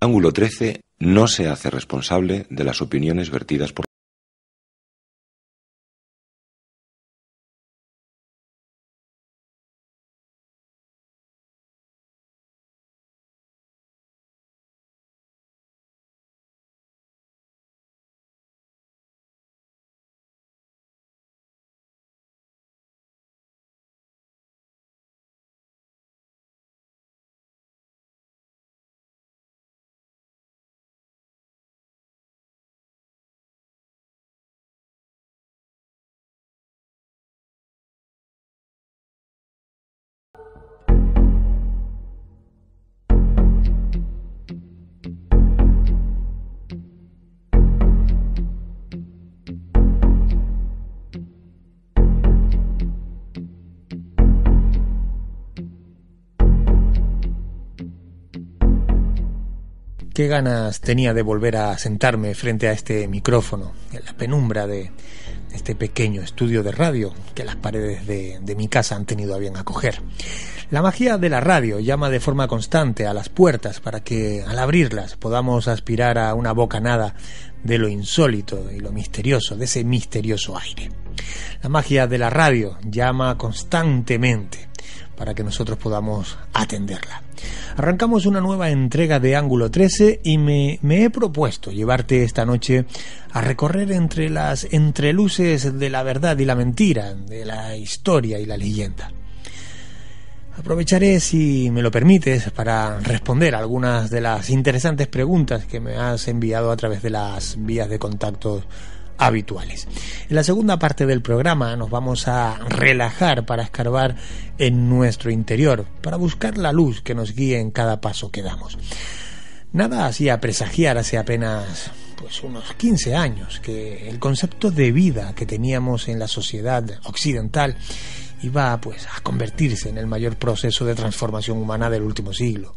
Ángulo 13 no se hace responsable de las opiniones vertidas por Qué ganas tenía de volver a sentarme frente a este micrófono, en la penumbra de este pequeño estudio de radio que las paredes de mi casa han tenido a bien acoger. La magia de la radio llama de forma constante a las puertas para que, al abrirlas, podamos aspirar a una bocanada de lo insólito y lo misterioso, de ese misterioso aire. La magia de la radio llama constantemente para que nosotros podamos atenderla. Arrancamos una nueva entrega de Ángulo 13 y me he propuesto llevarte esta noche a recorrer entre las entreluces de la verdad y la mentira, de la historia y la leyenda. Aprovecharé, si me lo permites, para responder algunas de las interesantes preguntas que me has enviado a través de las vías de contacto habituales. En la segunda parte del programa nos vamos a relajar para escarbar en nuestro interior, para buscar la luz que nos guíe en cada paso que damos. Nada hacía presagiar hace apenas unos 15 años que el concepto de vida que teníamos en la sociedad occidental iba a convertirse en el mayor proceso de transformación humana del último siglo.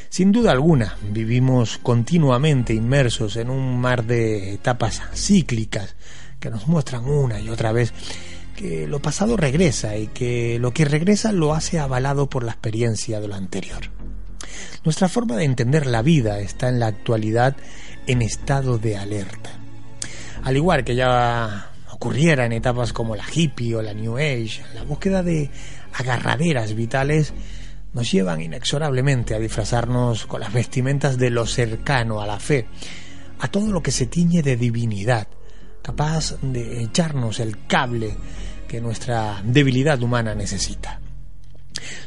Sin duda alguna, vivimos continuamente inmersos en un mar de etapas cíclicas que nos muestran una y otra vez que lo pasado regresa y que lo que regresa lo hace avalado por la experiencia de lo anterior. Nuestra forma de entender la vida está en la actualidad en estado de alerta. Al igual que ya ocurriera en etapas como la hippie o la New Age, la búsqueda de agarraderas vitales nos llevan inexorablemente a disfrazarnos con las vestimentas de lo cercano a la fe, a todo lo que se tiñe de divinidad, capaz de echarnos el cable que nuestra debilidad humana necesita.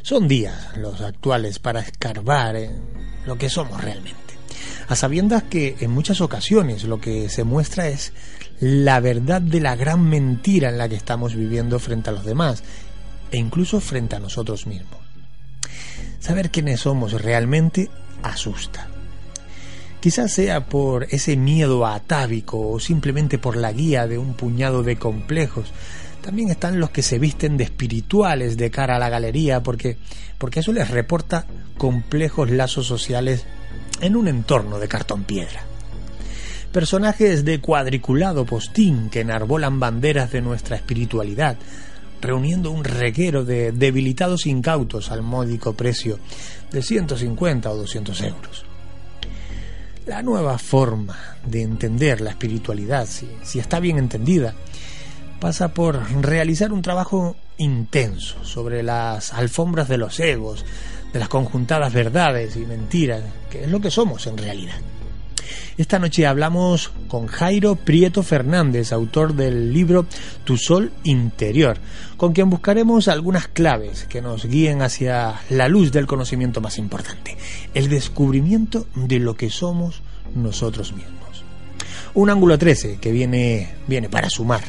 Son días los actuales para escarbar en lo que somos realmente, a sabiendas que en muchas ocasiones lo que se muestra es la verdad de la gran mentira en la que estamos viviendo frente a los demás e incluso frente a nosotros mismos. Saber quiénes somos realmente asusta. Quizás sea por ese miedo atávico o simplemente por la guía de un puñado de complejos. También están los que se visten de espirituales de cara a la galería porque eso les reporta complejos lazos sociales en un entorno de cartón piedra. Personajes de cuadriculado postín que enarbolan banderas de nuestra espiritualidad, reuniendo un reguero de debilitados incautos al módico precio de 150 o 200 euros. La nueva forma de entender la espiritualidad, si está bien entendida, pasa por realizar un trabajo intenso sobre las alfombras de los egos, de las conjuntadas verdades y mentiras, que es lo que somos en realidad. Esta noche hablamos con Jairo Prieto Fernández, autor del libro Tu Sol Interior, con quien buscaremos algunas claves que nos guíen hacia la luz del conocimiento más importante, el descubrimiento de lo que somos nosotros mismos. Un ángulo 13 que viene para sumar.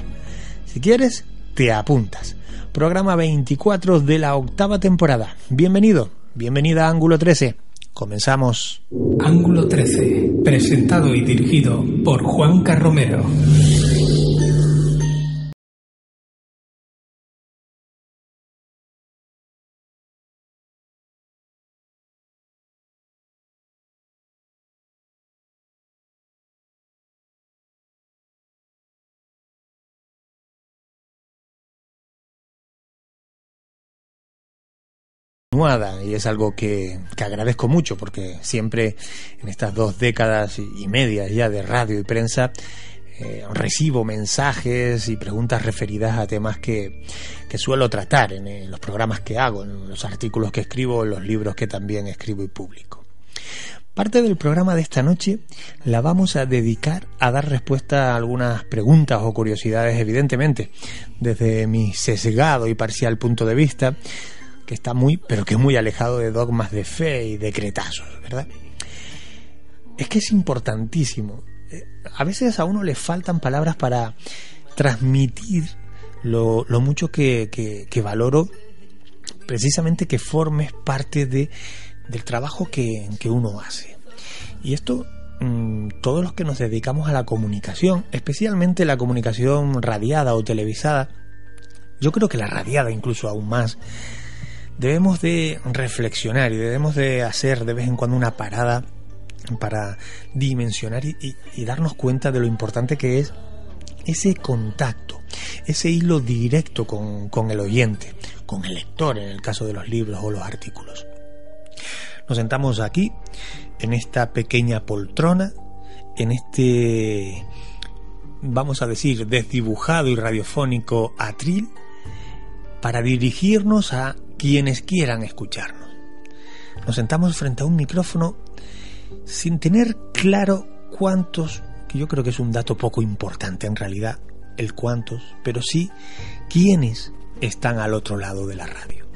Si quieres, te apuntas. Programa 24 de la 8ª temporada. Bienvenida a Ángulo 13. Comenzamos. Ángulo 13, presentado y dirigido por Juanca Romero. Y es algo que agradezco mucho, porque siempre en estas 2 décadas y media ya de radio y prensa recibo mensajes y preguntas referidas a temas que suelo tratar en los programas que hago, en los artículos que escribo, en los libros que también escribo y publico. Parte del programa de esta noche la vamos a dedicar a dar respuesta a algunas preguntas o curiosidades, evidentemente, desde mi sesgado y parcial punto de vista, que está muy alejado de dogmas de fe y decretazos, ¿verdad? Es que es importantísimo. A veces a uno le faltan palabras para transmitir lo mucho que valoro precisamente que formes parte del trabajo que uno hace. Y esto, todos los que nos dedicamos a la comunicación, especialmente la comunicación radiada o televisada, yo creo que la radiada incluso aún más, debemos de reflexionar y debemos de hacer de vez en cuando una parada para dimensionar y darnos cuenta de lo importante que es ese contacto, ese hilo directo con el oyente, con el lector en el caso de los libros o los artículos. Nos sentamos aquí, en esta pequeña poltrona, en este, vamos a decir, desdibujado y radiofónico atril, para dirigirnos a quienes quieran escucharnos. Nos sentamos frente a un micrófono sin tener claro cuántos, que yo creo que es un dato poco importante en realidad, el cuántos, pero sí quiénes están al otro lado de la radio.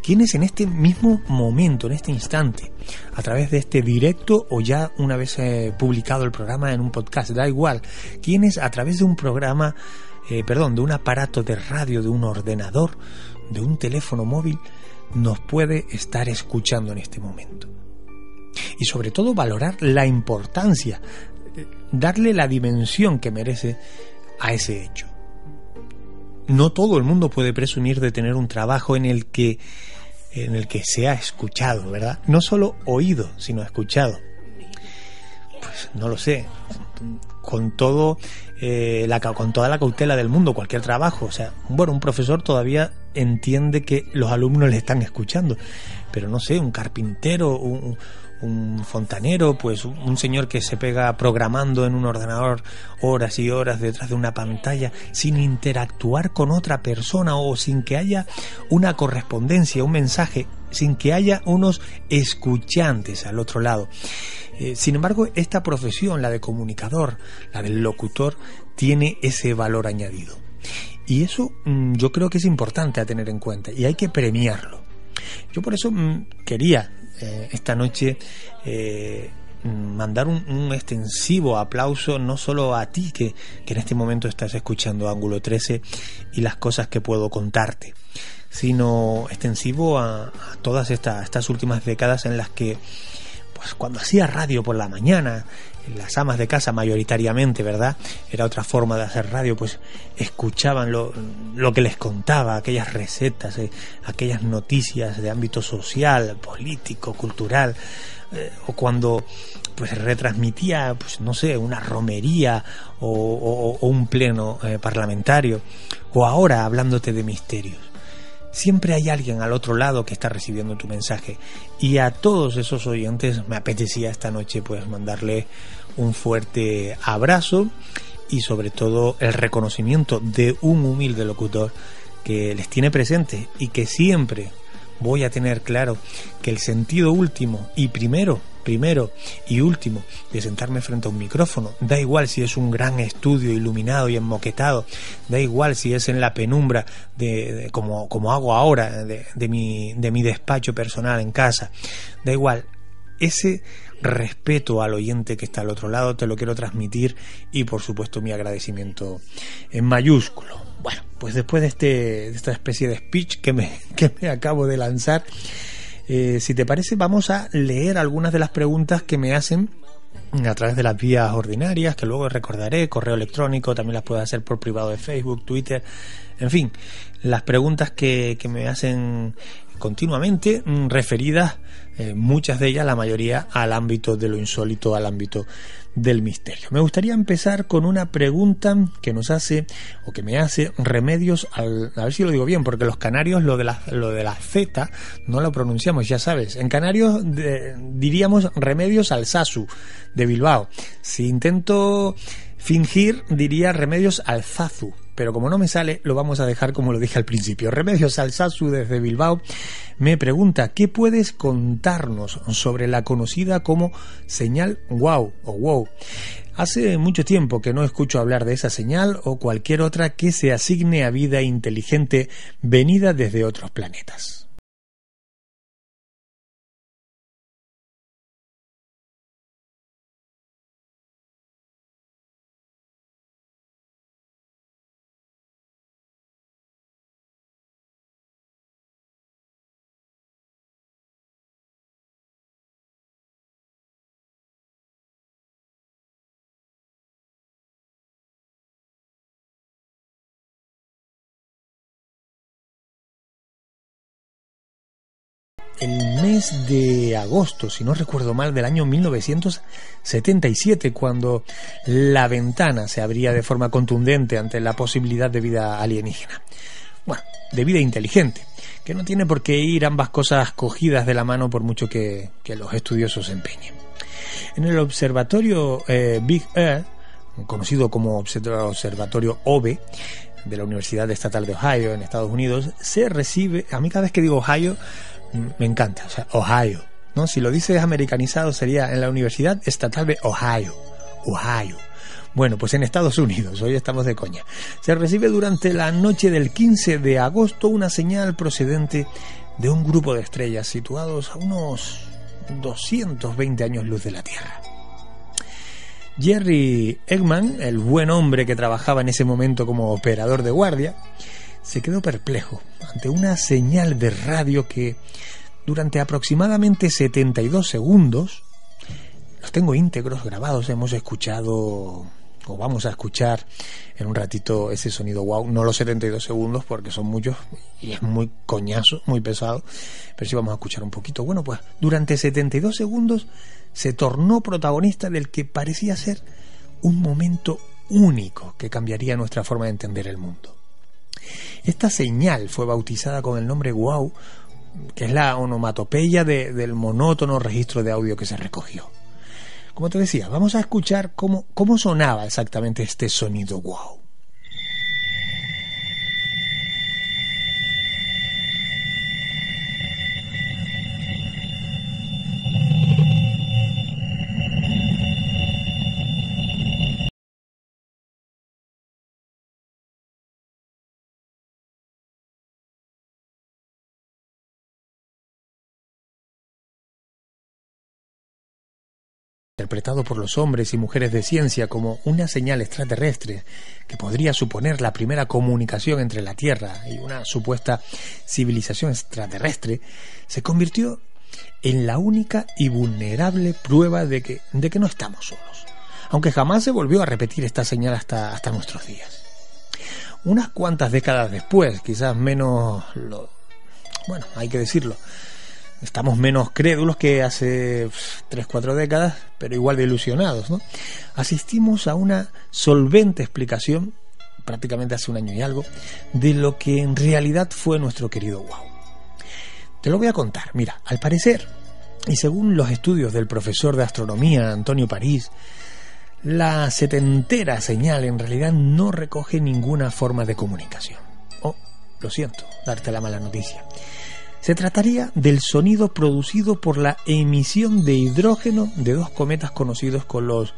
Quiénes en este mismo momento, en este instante, a través de este directo o ya una vez publicado el programa en un podcast, da igual, quiénes a través de un programa, de un aparato de radio, de un ordenador, de un teléfono móvil, nos puede estar escuchando en este momento. Y sobre todo valorar la importancia, darle la dimensión que merece a ese hecho. No todo el mundo puede presumir de tener un trabajo en el que sea escuchado, ¿verdad? No solo oído, sino escuchado. Pues no lo sé, con toda la cautela del mundo, cualquier trabajo. O sea, un profesor todavía entiende que los alumnos le están escuchando, pero no sé, un carpintero, un fontanero, pues un señor que se pega programando en un ordenador horas y horas detrás de una pantalla sin interactuar con otra persona o sin que haya una correspondencia, un mensaje, sin que haya unos escuchantes al otro lado. Sin embargo, esta profesión, la de comunicador, la del locutor, tiene ese valor añadido. Y eso yo creo que es importante a tener en cuenta y hay que premiarlo. Yo por eso quería esta noche mandar un extensivo aplauso no solo a ti que en este momento estás escuchando Ángulo 13 y las cosas que puedo contarte, sino extensivo a todas estas últimas décadas en las que, pues cuando hacía radio por la mañana, las amas de casa mayoritariamente, ¿verdad? Era otra forma de hacer radio, pues escuchaban lo que les contaba, aquellas recetas, aquellas noticias de ámbito social, político, cultural, o cuando pues retransmitía, pues no sé, una romería o un pleno parlamentario, o ahora hablándote de misterios. Siempre hay alguien al otro lado que está recibiendo tu mensaje, y a todos esos oyentes me apetecía esta noche pues mandarle un fuerte abrazo y sobre todo el reconocimiento de un humilde locutor que les tiene presente y que siempre voy a tener claro que el sentido último y primero y último de sentarme frente a un micrófono, da igual si es un gran estudio iluminado y enmoquetado, da igual si es en la penumbra de como hago ahora de mi despacho personal en casa, da igual, ese respeto al oyente que está al otro lado te lo quiero transmitir, y por supuesto mi agradecimiento en mayúsculo. Bueno, pues después de esta especie de speech que me acabo de lanzar, si te parece, vamos a leer algunas de las preguntas que me hacen a través de las vías ordinarias, que luego recordaré, correo electrónico, también las puedes hacer por privado de Facebook, Twitter, en fin, las preguntas que me hacen continuamente referidas muchas de ellas, la mayoría, al ámbito de lo insólito, al ámbito del misterio. Me gustaría empezar con una pregunta que nos hace, o que me hace, Remedios a ver si lo digo bien, porque los canarios lo de la Z no lo pronunciamos, ya sabes. En canarios diríamos Remedios Alzazu, de Bilbao. Si intento fingir, diría Remedios Alzazu, pero como no me sale, lo vamos a dejar como lo dije al principio. Remedios Alzazu, desde Bilbao, me pregunta: ¿qué puedes contarnos sobre la conocida como señal WOW o WOW? Hace mucho tiempo que no escucho hablar de esa señal o cualquier otra que se asigne a vida inteligente venida desde otros planetas. El mes de agosto, si no recuerdo mal, del año 1977, cuando la ventana se abría de forma contundente ante la posibilidad de vida alienígena. Bueno, de vida inteligente, que no tiene por qué ir ambas cosas cogidas de la mano por mucho que los estudiosos se empeñen. En el observatorio Big Air, conocido como observatorio OBE, de la Universidad Estatal de Ohio, en Estados Unidos, se recibe, a mí cada vez que digo Ohio, me encanta, o sea, Ohio, ¿no? Si lo dices americanizado sería en la Universidad Estatal de Ohio. Bueno, pues en Estados Unidos, hoy estamos de coña. Se recibe durante la noche del 15 de agosto una señal procedente de un grupo de estrellas situados a unos 220 años luz de la Tierra. Jerry Eggman, el buen hombre que trabajaba en ese momento como operador de guardia, se quedó perplejo ante una señal de radio que durante aproximadamente 72 segundos, los tengo íntegros grabados, hemos escuchado o vamos a escuchar en un ratito ese sonido wow, no los 72 segundos porque son muchos y es muy coñazo, muy pesado, pero sí vamos a escuchar un poquito. Bueno, pues durante 72 segundos se tornó protagonista del que parecía ser un momento único que cambiaría nuestra forma de entender el mundo. Esta señal fue bautizada con el nombre WOW, que es la onomatopeya del monótono registro de audio que se recogió. Como te decía, vamos a escuchar cómo sonaba exactamente este sonido WOW. Interpretado por los hombres y mujeres de ciencia como una señal extraterrestre que podría suponer la primera comunicación entre la Tierra y una supuesta civilización extraterrestre, se convirtió en la única y vulnerable prueba de que no estamos solos, aunque jamás se volvió a repetir esta señal hasta nuestros días. Unas cuantas décadas después, quizás menos, hay que decirlo, estamos menos crédulos que hace 3-4 décadas, pero igual de ilusionados, ¿no? Asistimos a una solvente explicación, prácticamente hace un año y algo, de lo que en realidad fue nuestro querido WOW. Te lo voy a contar. Mira, al parecer, y según los estudios del profesor de astronomía Antonio París, la setentera señal en realidad no recoge ninguna forma de comunicación. Lo siento, darte la mala noticia. Se trataría del sonido producido por la emisión de hidrógeno de dos cometas conocidos con los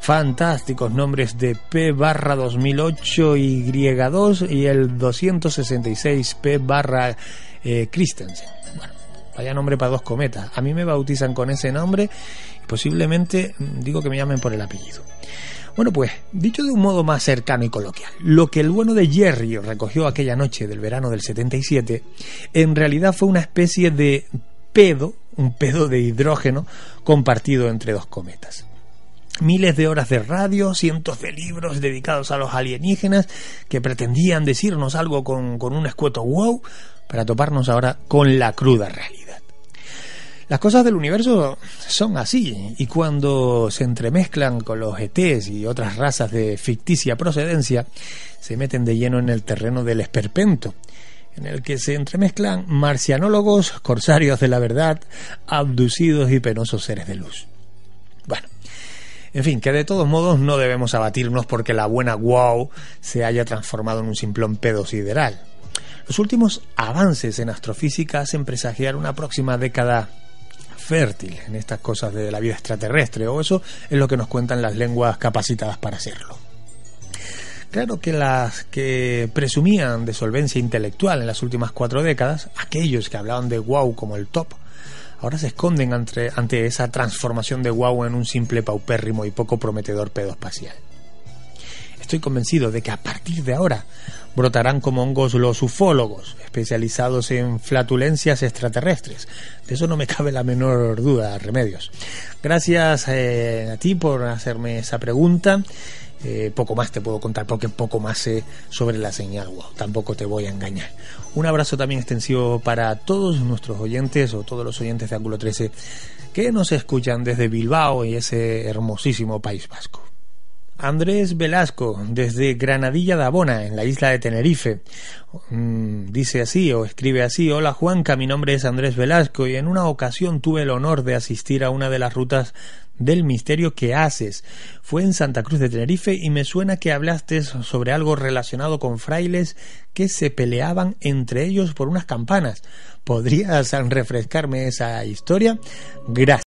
fantásticos nombres de P/2008Y2 y el 266 P/Christensen. Bueno, vaya nombre para dos cometas. A mí me bautizan con ese nombre y posiblemente digo que me llamen por el apellido. Bueno, pues, dicho de un modo más cercano y coloquial, lo que el bueno de Jerry recogió aquella noche del verano del 77, en realidad fue una especie de un pedo de hidrógeno compartido entre dos cometas. Miles de horas de radio, cientos de libros dedicados a los alienígenas que pretendían decirnos algo con un escueto wow, para toparnos ahora con la cruda realidad. Las cosas del universo son así, y cuando se entremezclan con los ETs y otras razas de ficticia procedencia, se meten de lleno en el terreno del esperpento, en el que se entremezclan marcianólogos, corsarios de la verdad, abducidos y penosos seres de luz. Bueno, en fin, que de todos modos no debemos abatirnos porque la buena WOW se haya transformado en un simplón pedo sideral. Los últimos avances en astrofísica hacen presagiar una próxima década fértil en estas cosas de la vida extraterrestre, o eso es lo que nos cuentan las lenguas capacitadas para hacerlo. Claro que las que presumían de solvencia intelectual en las últimas 4 décadas, aquellos que hablaban de WOW como el top, ahora se esconden ante esa transformación de WOW en un simple paupérrimo y poco prometedor pedo espacial. Estoy convencido de que a partir de ahora brotarán como hongos los ufólogos, especializados en flatulencias extraterrestres. De eso no me cabe la menor duda, Remedios. Gracias a ti por hacerme esa pregunta. Poco más te puedo contar porque poco más sé sobre la señal WOW, tampoco te voy a engañar. Un abrazo también extensivo para todos nuestros oyentes o todos los oyentes de Ángulo 13 que nos escuchan desde Bilbao y ese hermosísimo País Vasco. Andrés Velasco, desde Granadilla de Abona, en la isla de Tenerife, dice así o escribe así: hola Juanca, mi nombre es Andrés Velasco y en una ocasión tuve el honor de asistir a una de las rutas del misterio que haces. Fue en Santa Cruz de Tenerife y me suena que hablaste sobre algo relacionado con frailes que se peleaban entre ellos por unas campanas. ¿Podrías refrescarme esa historia? Gracias.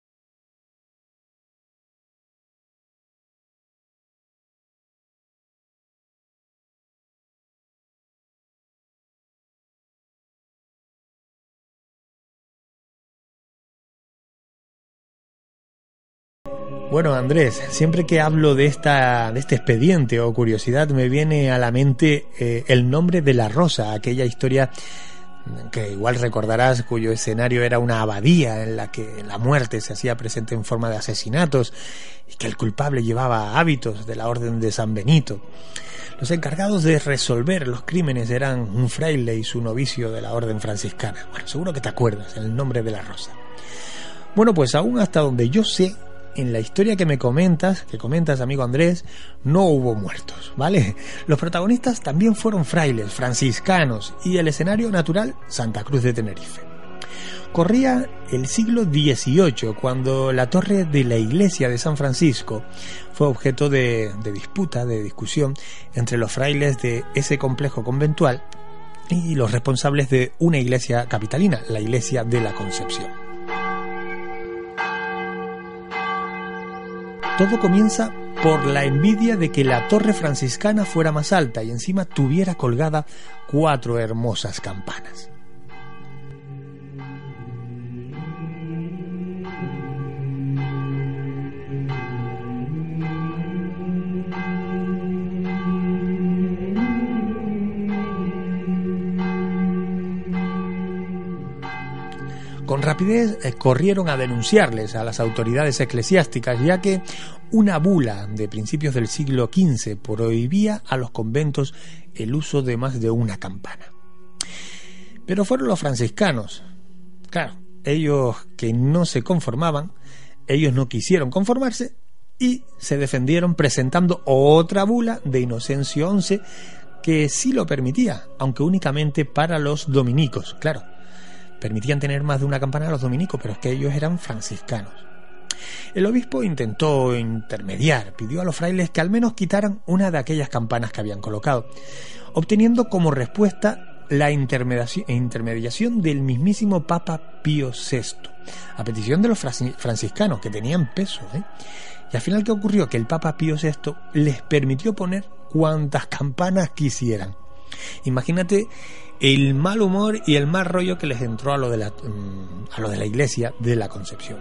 Bueno, Andrés, siempre que hablo de este expediente o curiosidad me viene a la mente el nombre de la Rosa, aquella historia que igual recordarás, cuyo escenario era una abadía en la que la muerte se hacía presente en forma de asesinatos y que el culpable llevaba hábitos de la Orden de San Benito. Los encargados de resolver los crímenes eran un fraile y su novicio de la Orden franciscana. Bueno, seguro que te acuerdas, el nombre de la Rosa. Bueno, pues aún hasta donde yo sé, en la historia que comentas, amigo Andrés, no hubo muertos, ¿vale? Los protagonistas también fueron frailes, franciscanos, y el escenario natural, Santa Cruz de Tenerife. Corría el siglo XVIII, cuando la torre de la iglesia de San Francisco fue objeto de disputa, de discusión, entre los frailes de ese complejo conventual y los responsables de una iglesia capitalina, la Iglesia de la Concepción. Todo comienza por la envidia de que la torre franciscana fuera más alta y encima tuviera colgada 4 hermosas campanas. Con rapidez corrieron a denunciarles a las autoridades eclesiásticas, ya que una bula de principios del siglo XV prohibía a los conventos el uso de más de una campana. Pero fueron los franciscanos, claro, ellos que no se conformaban, ellos no quisieron conformarse y se defendieron presentando otra bula de Inocencio XI que sí lo permitía, aunque únicamente para los dominicos, claro. Permitían tener más de una campana a los dominicos, pero es que ellos eran franciscanos. El obispo intentó intermediar, pidió a los frailes que al menos quitaran una de aquellas campanas que habían colocado, obteniendo como respuesta la intermediación del mismísimo Papa Pío VI, a petición de los franciscanos, que tenían peso, Y al final, ¿qué ocurrió? Que el Papa Pío VI les permitió poner cuantas campanas quisieran. Imagínate el mal humor y el mal rollo que les entró a lo de la iglesia de la Concepción.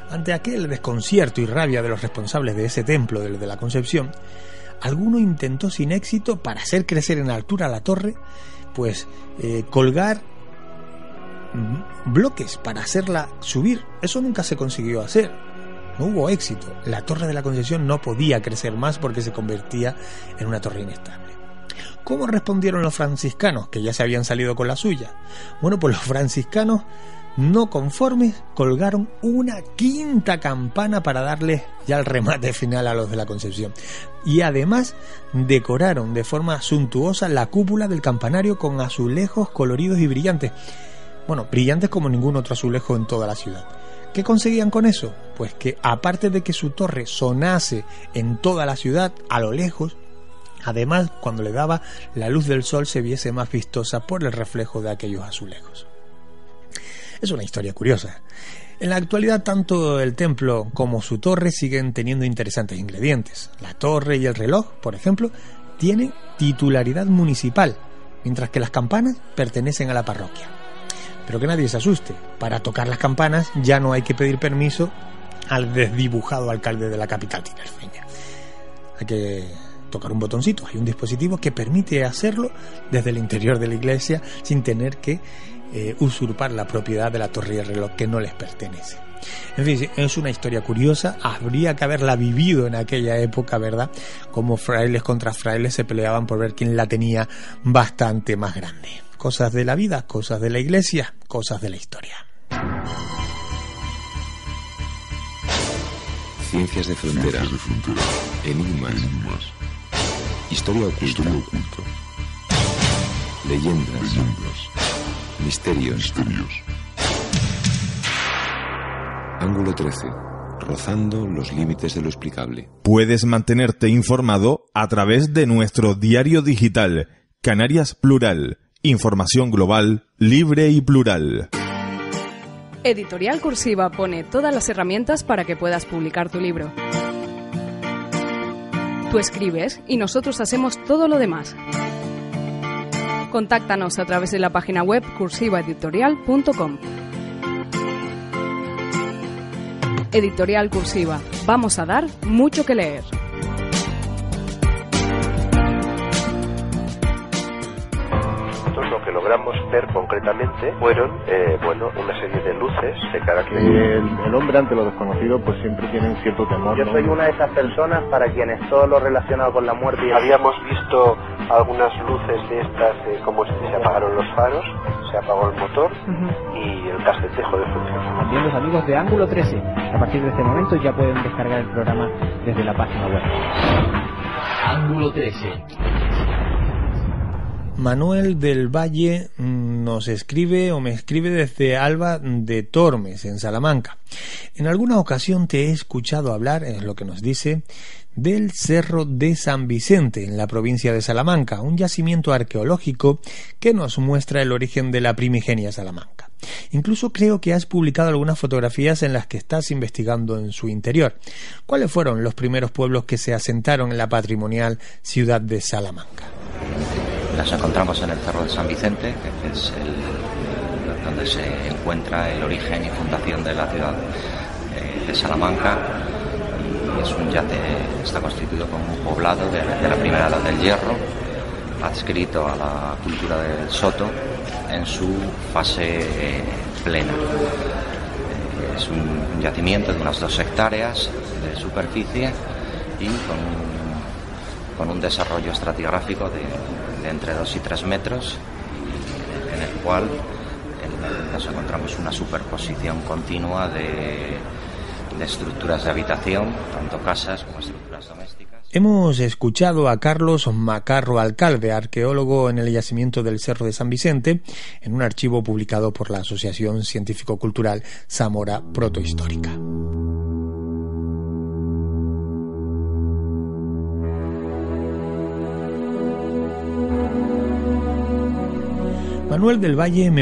Ante aquel desconcierto y rabia de los responsables de ese templo de la Concepción, alguno intentó sin éxito, para hacer crecer en altura la torre, pues colgar bloques para hacerla subir. Eso nunca se consiguió hacer. No hubo éxito. La torre de la Concepción no podía crecer más porque se convertía en una torre inestable. ¿Cómo respondieron los franciscanos, que ya se habían salido con la suya? Bueno, pues los franciscanos No conformes, colgaron una quinta campana para darles ya el remate final a los de la Concepción. Y además decoraron de forma suntuosa la cúpula del campanario con azulejos coloridos y brillantes. Bueno, brillantes como ningún otro azulejo en toda la ciudad. ¿Qué conseguían con eso? Pues que aparte de que su torre sonase en toda la ciudad a lo lejos, además cuando le daba la luz del sol se viese más vistosa por el reflejo de aquellos azulejos. Es una historia curiosa. En la actualidad tanto el templo como su torre siguen teniendo interesantes ingredientes. La torre y el reloj, por ejemplo, tienen titularidad municipal, mientras que las campanas pertenecen a la parroquia. Pero que nadie se asuste, para tocar las campanas ya no hay que pedir permiso al desdibujado alcalde de la capital tinerfeña. Hay que tocar un botoncito, hay un dispositivo que permite hacerlo desde el interior de la iglesia sin tener que usurpar la propiedad de la torre y el reloj que no les pertenece. En fin, es una historia curiosa, habría que haberla vivido en aquella época, ¿verdad? Como frailes contra frailes se peleaban por ver quién la tenía bastante más grande. Cosas de la vida, cosas de la iglesia, cosas de la historia. Ciencias de frontera, enigmas, historia oculta, leyendas, misterios. Ángulo 13, rozando los límites de lo explicable. Puedes mantenerte informado a través de nuestro diario digital, Canarias Plural. Información global, libre y plural. Editorial Cursiva pone todas las herramientas para que puedas publicar tu libro. Tú escribes y nosotros hacemos todo lo demás. Contáctanos a través de la página web cursivaeditorial.com. Editorial Cursiva. Vamos a dar mucho que leer. Lo que logramos ver concretamente fueron una serie de luces de carácter. El hombre ante lo desconocido pues siempre tiene un cierto temor. Yo soy una de esas personas para quienes todo lo relacionado con la muerte. Habíamos visto algunas luces de estas, como se apagaron los faros, se apagó el motor y el casete dejó de funcionar. Bien, los amigos de Ángulo 13, a partir de este momento ya pueden descargar el programa desde la página web. Ángulo 13. Manuel del Valle nos escribe o me escribe desde Alba de Tormes, en Salamanca. En alguna ocasión te he escuchado hablar, es lo que nos dice, del Cerro de San Vicente, en la provincia de Salamanca, un yacimiento arqueológico que nos muestra el origen de la primigenia Salamanca. Incluso creo que has publicado algunas fotografías en las que estás investigando en su interior. ¿Cuáles fueron los primeros pueblos que se asentaron en la patrimonial ciudad de Salamanca? Las encontramos en el Cerro de San Vicente, que es donde se encuentra el origen y fundación de la ciudad de Salamanca. Y es un yate, está constituido como un poblado de la primera edad del hierro, adscrito a la cultura del Soto en su fase plena. Es un yacimiento de unas 2 hectáreas de superficie y con un desarrollo estratigráfico de entre 2 y 3 metros, en el cual nos encontramos una superposición continua de estructuras de habitación, tanto casas como estructuras domésticas. Hemos escuchado a Carlos Macarro Alcalde, arqueólogo en el yacimiento del Cerro de San Vicente, en un archivo publicado por la Asociación Científico-Cultural Zamora Protohistórica. Manuel del Valle me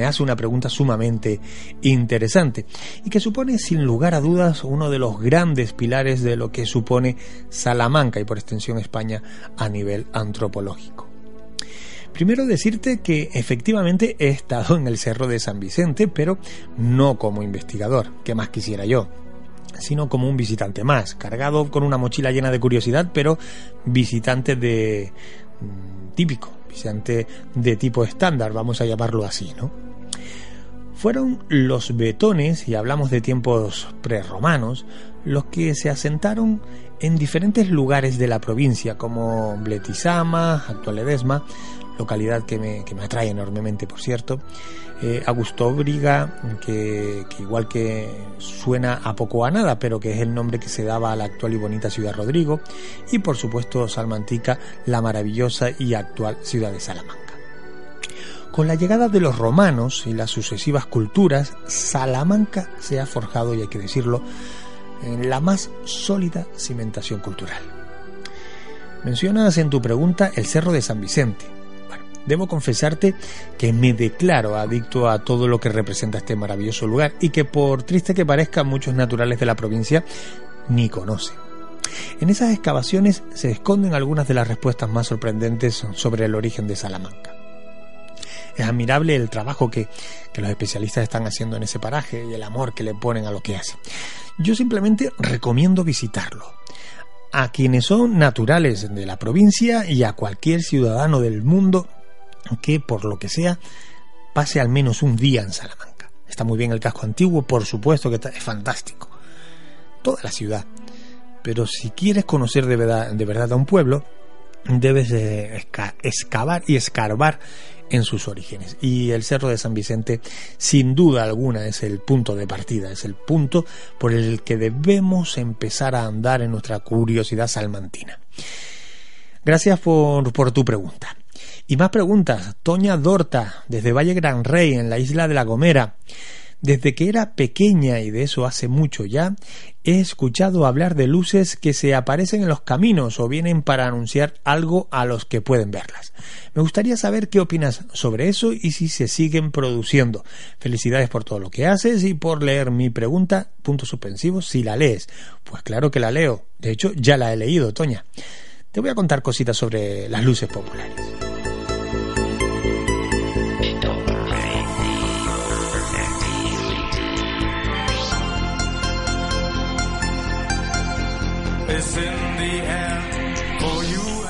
hace una pregunta sumamente interesante y que supone sin lugar a dudas uno de los grandes pilares de lo que supone Salamanca y por extensión España a nivel antropológico. Primero decirte que efectivamente he estado en el Cerro de San Vicente, pero no como investigador, que más quisiera yo, sino como un visitante más, cargado con una mochila llena de curiosidad, pero visitante típico, visitante de tipo estándar, vamos a llamarlo así, ¿no? Fueron los vetones, y hablamos de tiempos prerromanos, los que se asentaron en diferentes lugares de la provincia, como Bletisama, actual Ledesma, localidad que me atrae enormemente, por cierto, Augustóbriga, que igual que suena a poco a nada, pero que es el nombre que se daba a la actual y bonita ciudad Rodrigo, y por supuesto Salmantica, la maravillosa y actual ciudad de Salamanca. Con la llegada de los romanos y las sucesivas culturas, Salamanca se ha forjado, y hay que decirlo, en la más sólida cimentación cultural. Mencionas en tu pregunta el Cerro de San Vicente. Bueno, debo confesarte que me declaro adicto a todo lo que representa este maravilloso lugar y que, por triste que parezca, muchos naturales de la provincia ni conocen. En esas excavaciones se esconden algunas de las respuestas más sorprendentes sobre el origen de Salamanca. Es admirable el trabajo que los especialistas están haciendo en ese paraje y el amor que le ponen a lo que hacen. Yo simplemente recomiendo visitarlo. A quienes son naturales de la provincia y a cualquier ciudadano del mundo que, por lo que sea, pase al menos un día en Salamanca. Está muy bien el casco antiguo, por supuesto que es fantástico. Toda la ciudad. Pero si quieres conocer de verdad a un pueblo, debes excavar y escarbar en sus orígenes, y el Cerro de San Vicente sin duda alguna es el punto de partida, es el punto por el que debemos empezar a andar en nuestra curiosidad salmantina. Gracias por tu pregunta. Y más preguntas. Toña Dorta, desde Valle Gran Rey, en la isla de La Gomera. Desde que era pequeña, y de eso hace mucho ya, he escuchado hablar de luces que se aparecen en los caminos o vienen para anunciar algo a los que pueden verlas. Me gustaría saber qué opinas sobre eso y si se siguen produciendo. Felicidades por todo lo que haces y por leer mi pregunta, .. si la lees. Pues claro que la leo. De hecho, ya la he leído, Toña. Te voy a contar cositas sobre las luces populares.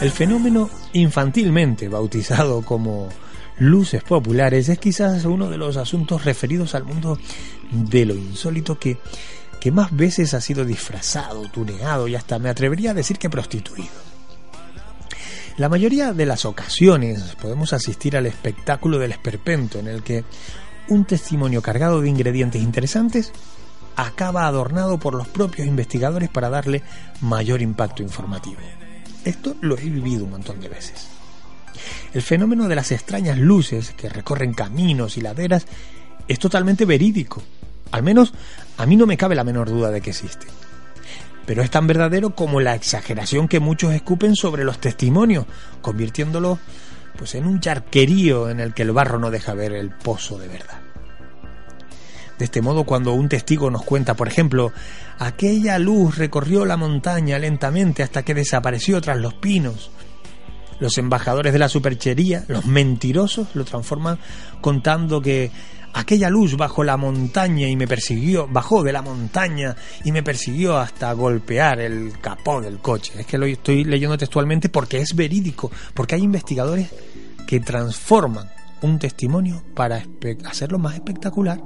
El fenómeno infantilmente bautizado como luces populares es quizás uno de los asuntos referidos al mundo de lo insólito que más veces ha sido disfrazado, tuneado y hasta me atrevería a decir que prostituido. La mayoría de las ocasiones podemos asistir al espectáculo del esperpento, en el que un testimonio cargado de ingredientes interesantes acaba adornado por los propios investigadores para darle mayor impacto informativo. Esto lo he vivido un montón de veces. El fenómeno de las extrañas luces que recorren caminos y laderas es totalmente verídico. Al menos a mí no me cabe la menor duda de que existe. Pero es tan verdadero como la exageración que muchos escupen sobre los testimonios, convirtiéndolo pues en un charquerío en el que el barro no deja ver el pozo de verdad. De este modo, cuando un testigo nos cuenta, por ejemplo, aquella luz recorrió la montaña lentamente hasta que desapareció tras los pinos, los embajadores de la superchería, los mentirosos, lo transforman contando que aquella luz bajó la montaña y me persiguió, bajó de la montaña y me persiguió hasta golpear el capó del coche. Es que lo estoy leyendo textualmente porque es verídico, porque hay investigadores que transforman un testimonio para hacerlo más espectacular.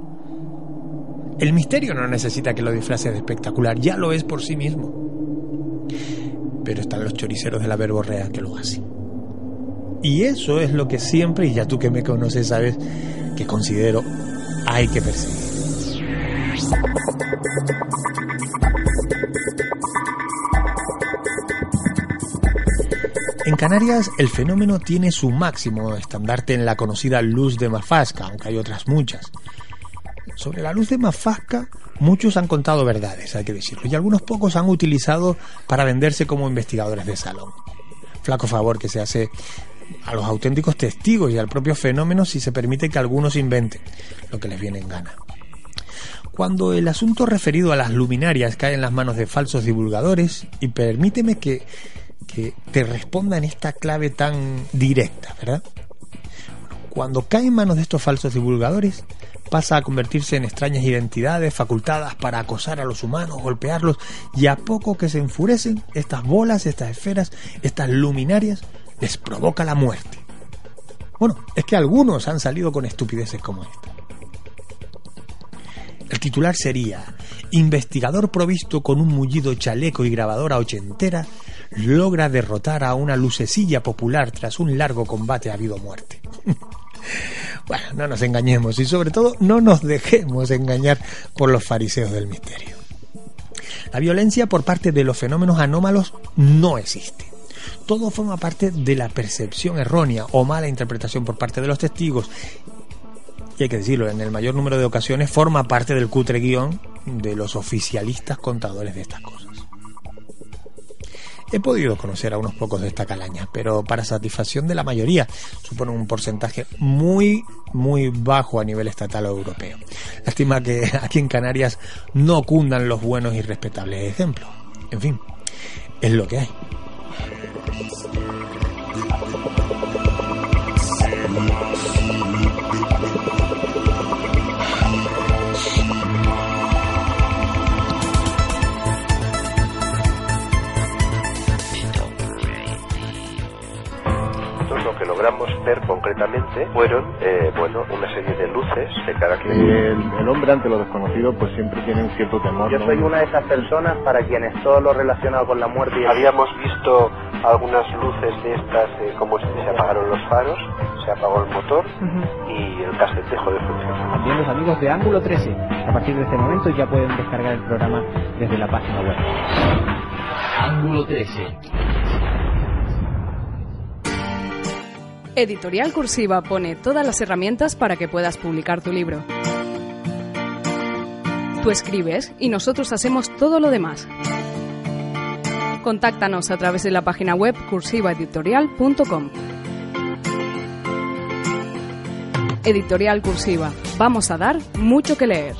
El misterio no necesita que lo disfraces de espectacular, ya lo es por sí mismo. Pero están los choriceros de la verborrea que lo hacen. Y eso es lo que siempre, y ya tú que me conoces sabes, que considero hay que perseguir. En Canarias el fenómeno tiene su máximo estandarte en la conocida luz de Mafasca, aunque hay otras muchas. Sobre la luz de Mafasca muchos han contado verdades, hay que decirlo, y algunos pocos han utilizado para venderse como investigadores de salón. Flaco favor que se hace a los auténticos testigos y al propio fenómeno si se permite que algunos inventen lo que les viene en gana. Cuando el asunto referido a las luminarias cae en las manos de falsos divulgadores, y permíteme que te responda en esta clave tan directa, ¿verdad? Cuando cae en manos de estos falsos divulgadores, pasa a convertirse en extrañas identidades facultadas para acosar a los humanos, golpearlos, y a poco que se enfurecen, estas bolas, estas esferas, estas luminarias, les provoca la muerte. Bueno, es que algunos han salido con estupideces como esta. titular sería: investigador provisto con un mullido chaleco y grabadora ochentera logra derrotar a una lucecilla popular tras un largo combate a vida o muerte. Bueno, no nos engañemos y sobre todo no nos dejemos engañar por los fariseos del misterio. La violencia por parte de los fenómenos anómalos no existe. Todo forma parte de la percepción errónea o mala interpretación por parte de los testigos. Y hay que decirlo, en el mayor número de ocasiones forma parte del cutre guión de los oficialistas contadores de estas cosas. He podido conocer a unos pocos de esta calaña, pero para satisfacción de la mayoría supone un porcentaje muy bajo a nivel estatal o europeo. Lástima que aquí en Canarias no cundan los buenos y respetables ejemplos. En fin, es lo que hay. Lo que logramos ver concretamente fueron una serie de luces de carácter. El hombre ante lo desconocido pues siempre tiene un cierto temor. Yo soy una de esas personas para quienes todo lo relacionado con la muerte. Habíamos visto algunas luces de estas, como se apagaron los faros, se apagó el motor y el casete dejó de funcionar. También los amigos de Ángulo 13, a partir de este momento ya pueden descargar el programa desde la página web. Ángulo 13. Editorial Cursiva pone todas las herramientas para que puedas publicar tu libro. Tú escribes y nosotros hacemos todo lo demás. Contáctanos a través de la página web cursivaeditorial.com. Editorial Cursiva. Vamos a dar mucho que leer.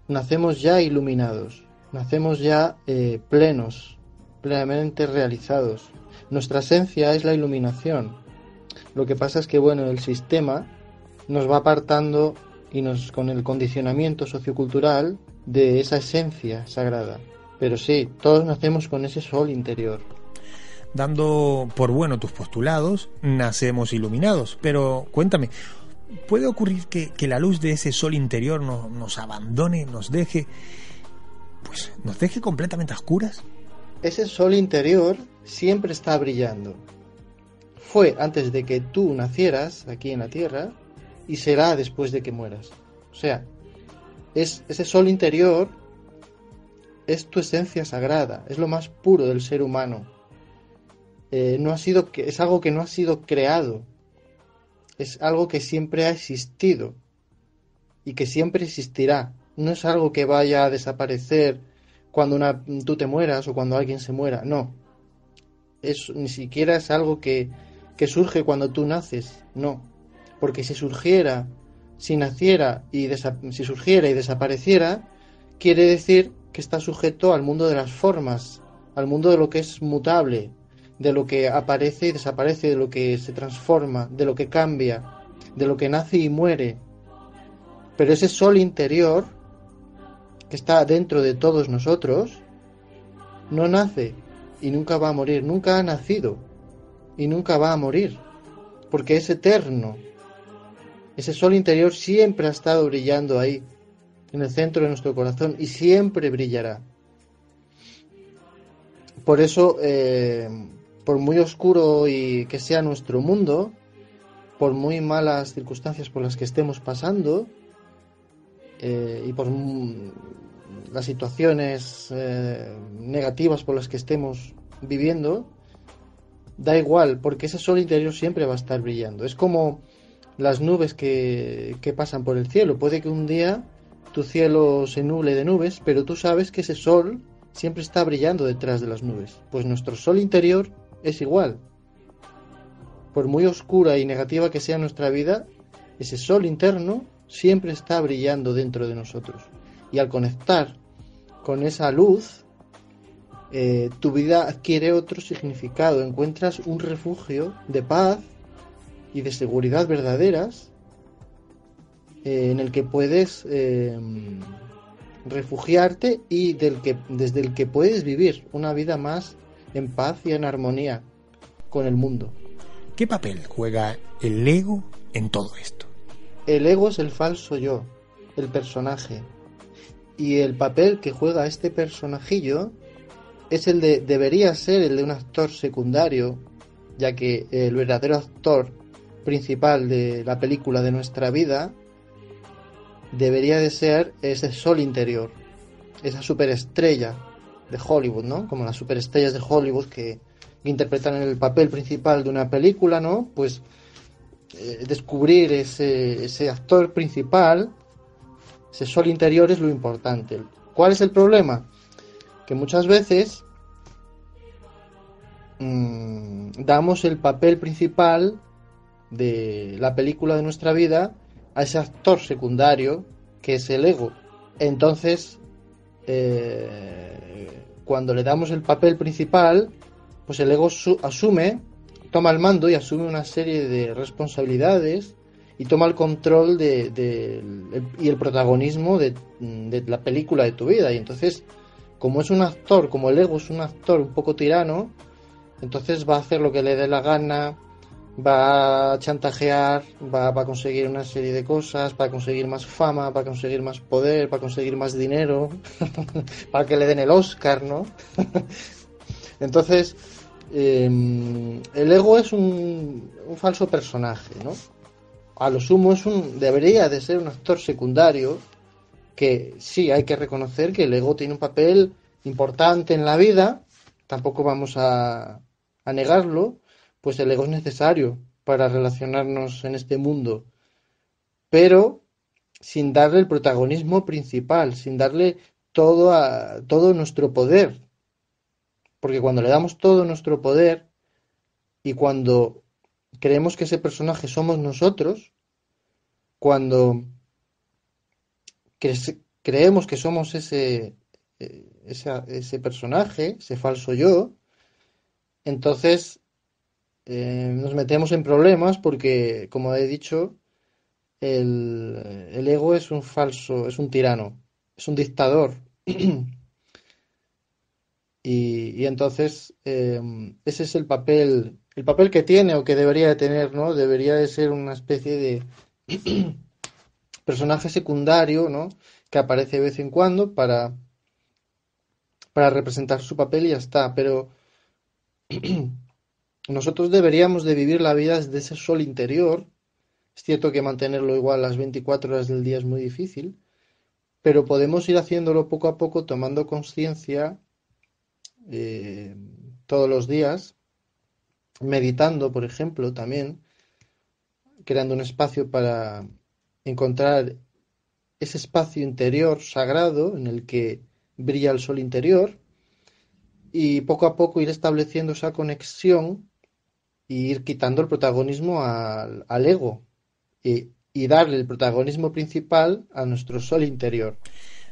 Nacemos ya iluminados, nacemos ya plenos, plenamente realizados. Nuestra esencia es la iluminación. Lo que pasa es que el sistema nos va apartando y con el condicionamiento sociocultural de esa esencia sagrada. Pero sí, todos nacemos con ese sol interior. Dando por bueno tus postulados, nacemos iluminados. Pero cuéntame, ¿puede ocurrir que la luz de ese sol interior nos abandone, nos deje completamente a oscuras? Ese sol interior siempre está brillando. Fue antes de que tú nacieras aquí en la Tierra y será después de que mueras. O sea, ese sol interior es tu esencia sagrada, es lo más puro del ser humano. Es algo que no ha sido creado, es algo que siempre ha existido y que siempre existirá. No es algo que vaya a desaparecer cuando tú te mueras o cuando alguien se muera, no. Ni siquiera es algo que surge cuando tú naces, no. Porque si surgiera y desapareciera, quiere decir que está sujeto al mundo de las formas, al mundo de lo que es mutable, de lo que aparece y desaparece, de lo que se transforma, de lo que cambia, de lo que nace y muere. Pero ese sol interior, que está dentro de todos nosotros, no nace y nunca va a morir, nunca ha nacido y nunca va a morir, porque es eterno. Ese sol interior siempre ha estado brillando ahí, en el centro de nuestro corazón, y siempre brillará. Por eso, por muy oscuro y que sea nuestro mundo, por muy malas circunstancias por las que estemos pasando, y por las situaciones negativas por las que estemos viviendo, da igual, porque ese sol interior siempre va a estar brillando. Es como las nubes que pasan por el cielo. Puede que un día tu cielo se nuble de nubes, pero tú sabes que ese sol siempre está brillando detrás de las nubes. Pues nuestro sol interior es igual. Por muy oscura y negativa que sea nuestra vida, ese sol interno siempre está brillando dentro de nosotros. Y al conectar con esa luz, tu vida adquiere otro significado. Encuentras un refugio de paz y de seguridad verdaderas, en el que puedes refugiarte y desde el que puedes vivir una vida más en paz y en armonía con el mundo. ¿Qué papel juega el ego en todo esto? El ego es el falso yo, el personaje. Y el papel que juega este personajillo es debería ser el de un actor secundario, ya que el verdadero actor principal de la película de nuestra vida debería de ser ese sol interior, esa superestrella de Hollywood, ¿no? Como las superestrellas de Hollywood que interpretan el papel principal de una película, ¿no? Pues descubrir ese actor principal, ese sol interior, es lo importante. ¿Cuál es el problema? Que muchas veces damos el papel principal de la película de nuestra vida a ese actor secundario que es el ego. Entonces, cuando le damos el papel principal, pues el ego toma el mando y asume una serie de responsabilidades y toma el control y el protagonismo de la película de tu vida. Y entonces, como el ego es un actor un poco tirano, entonces va a hacer lo que le dé la gana, va a chantajear, va a conseguir una serie de cosas, para conseguir más fama, para conseguir más poder, para conseguir más dinero, para que le den el Oscar, ¿no? Entonces, el ego es un falso personaje, ¿no? A lo sumo debería de ser un actor secundario, que sí, hay que reconocer que el ego tiene un papel importante en la vida, tampoco vamos a negarlo, pues el ego es necesario para relacionarnos en este mundo, pero sin darle el protagonismo principal, sin darle todo nuestro poder. Porque cuando le damos todo nuestro poder y cuando creemos que ese personaje somos nosotros, cuando creemos que somos ese personaje, ese falso yo, entonces nos metemos en problemas porque, como he dicho, el ego es un tirano. es un dictador. Y entonces ese es el papel que tiene o que debería de tener, ¿no? Debería de ser una especie de personaje secundario, ¿no? Que aparece de vez en cuando para representar su papel y ya está. Pero nosotros deberíamos de vivir la vida desde ese sol interior. Es cierto que mantenerlo igual las 24 horas del día es muy difícil, pero podemos ir haciéndolo poco a poco, tomando conciencia todos los días, meditando, por ejemplo, también, creando un espacio para encontrar ese espacio interior sagrado en el que brilla el sol interior y poco a poco ir estableciendo esa conexión e ir quitando el protagonismo al ego y darle el protagonismo principal a nuestro sol interior.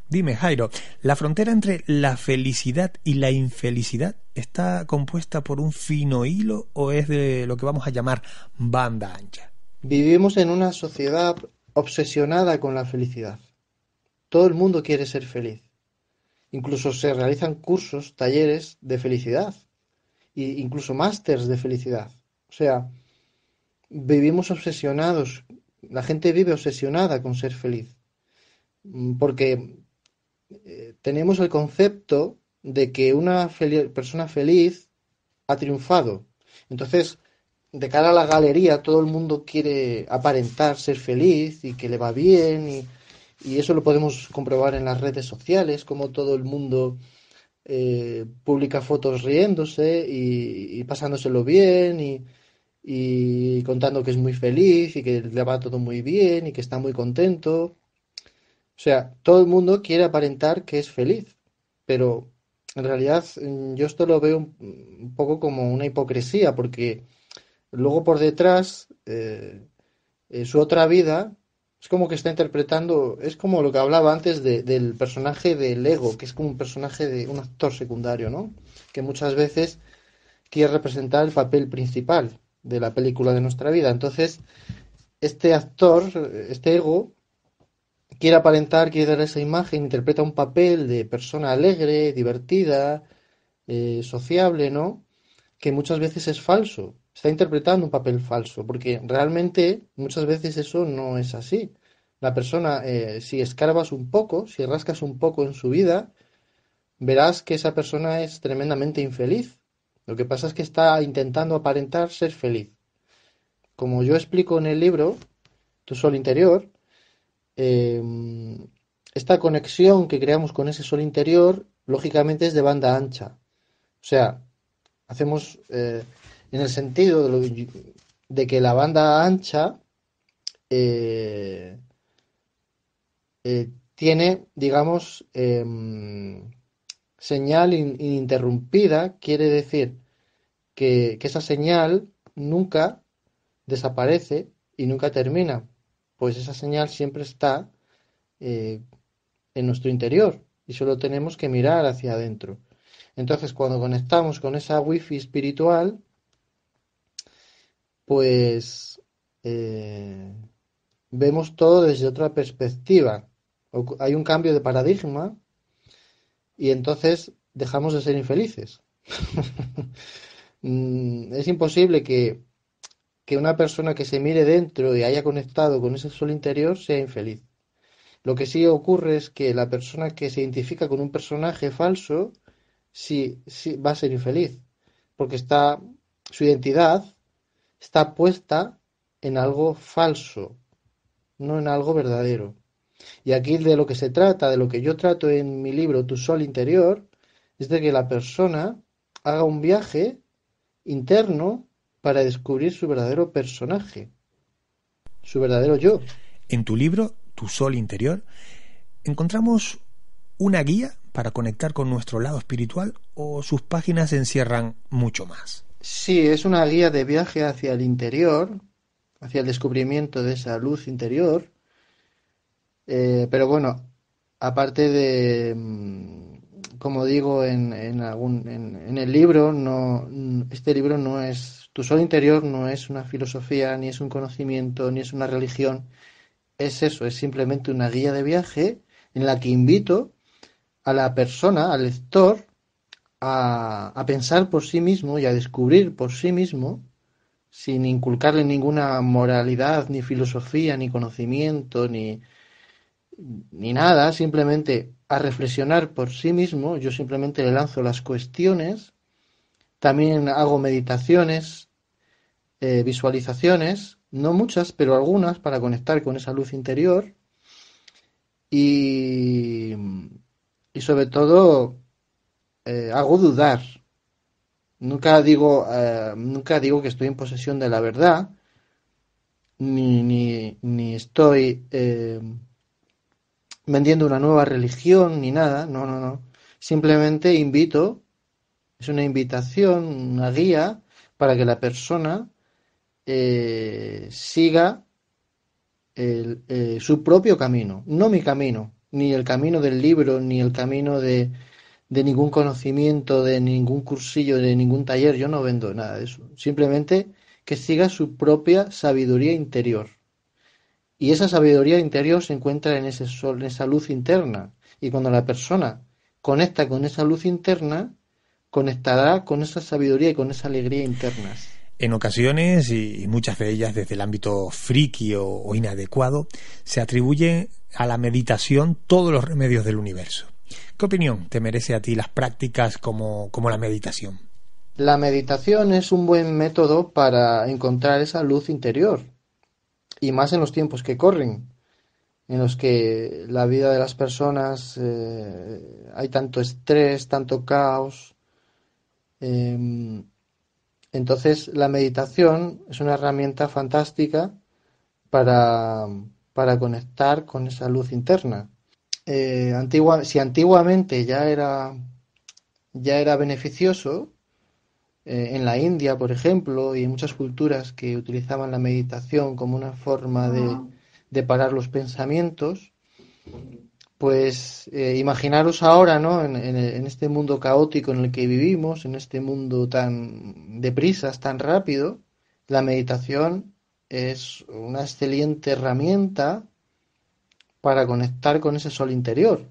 Dime, Jairo, ¿la frontera entre la felicidad y la infelicidad está compuesta por un fino hilo o es de lo que vamos a llamar banda ancha? Vivimos en una sociedad obsesionada con la felicidad. Todo el mundo quiere ser feliz. Incluso se realizan cursos, talleres de felicidad e incluso másters de felicidad. O sea, vivimos obsesionados. La gente vive obsesionada con ser feliz. Porque tenemos el concepto de que una persona feliz ha triunfado. Entonces, de cara a la galería, todo el mundo quiere aparentar ser feliz y que le va bien, y eso lo podemos comprobar en las redes sociales, como todo el mundo publica fotos riéndose y pasándoselo bien y contando que es muy feliz y que le va todo muy bien y que está muy contento. O sea, todo el mundo quiere aparentar que es feliz, pero en realidad yo esto lo veo un poco como una hipocresía, porque luego por detrás su otra vida es como que está interpretando, es como lo que hablaba antes del personaje del ego, que es como un personaje de un actor secundario, ¿no? Que muchas veces quiere representar el papel principal de la película de nuestra vida. Entonces, este actor, este ego, quiere aparentar, quiere dar esa imagen, interpreta un papel de persona alegre, divertida, sociable, ¿no? Que muchas veces es falso. Está interpretando un papel falso, porque realmente muchas veces eso no es así. La persona, si escarbas un poco, si rascas un poco en su vida, verás que esa persona es tremendamente infeliz. Lo que pasa es que está intentando aparentar ser feliz. Como yo explico en el libro, Tu Sol Interior, esta conexión que creamos con ese sol interior, lógicamente es de banda ancha. O sea, hacemos en el sentido de que la banda ancha tiene, digamos, señal ininterrumpida, quiere decir que esa señal nunca desaparece y nunca termina, pues esa señal siempre está en nuestro interior y solo tenemos que mirar hacia adentro. Entonces, cuando conectamos con esa wifi espiritual, pues vemos todo desde otra perspectiva. Hay un cambio de paradigma y entonces dejamos de ser infelices. Es imposible que una persona que se mire dentro y haya conectado con ese sol interior sea infeliz. Lo que sí ocurre es que la persona que se identifica con un personaje falso sí va a ser infeliz, porque su identidad está puesta en algo falso, no en algo verdadero. Y aquí de lo que se trata, de lo que yo trato en mi libro Tu Sol Interior, es de que la persona haga un viaje interno para descubrir su verdadero personaje, su verdadero yo. En tu libro, Tu Sol Interior, ¿encontramos una guía para conectar con nuestro lado espiritual o sus páginas encierran mucho más? Sí, es una guía de viaje hacia el interior, hacia el descubrimiento de esa luz interior, pero bueno, aparte de, como digo en el libro, este libro no es, Tu Sol Interior no es una filosofía, ni es un conocimiento, ni es una religión, es eso, es simplemente una guía de viaje en la que invito a la persona, al lector, a pensar por sí mismo y a descubrir por sí mismo, sin inculcarle ninguna moralidad, ni filosofía, ni conocimiento, ni nada, simplemente a reflexionar por sí mismo. Yo simplemente le lanzo las cuestiones, también hago meditaciones, visualizaciones, no muchas, pero algunas para conectar con esa luz interior y sobre todo hago dudar. Nunca digo que estoy en posesión de la verdad, ni estoy vendiendo una nueva religión, ni nada, no. Simplemente invito, es una invitación, una guía para que la persona siga su propio camino, no mi camino, ni el camino del libro, ni el camino de ningún conocimiento, de ningún cursillo, de ningún taller. Yo no vendo nada de eso. Simplemente que siga su propia sabiduría interior. Y esa sabiduría interior se encuentra en ese sol, en esa luz interna. Y cuando la persona conecta con esa luz interna, conectará con esa sabiduría y con esa alegría internas. En ocasiones, y muchas de ellas desde el ámbito friki o inadecuado, se atribuye a la meditación todos los remedios del universo. ¿Qué opinión te merece a ti las prácticas como la meditación? La meditación es un buen método para encontrar esa luz interior, y más en los tiempos que corren, en los que la vida de las personas hay tanto estrés, tanto caos. Entonces la meditación es una herramienta fantástica para conectar con esa luz interna. Si antiguamente ya era beneficioso, en la India, por ejemplo, y en muchas culturas que utilizaban la meditación como una forma de parar los pensamientos, pues imaginaros ahora, ¿no? En este mundo caótico en el que vivimos, en este mundo tan deprisa, tan rápido, la meditación es una excelente herramienta para conectar con ese sol interior,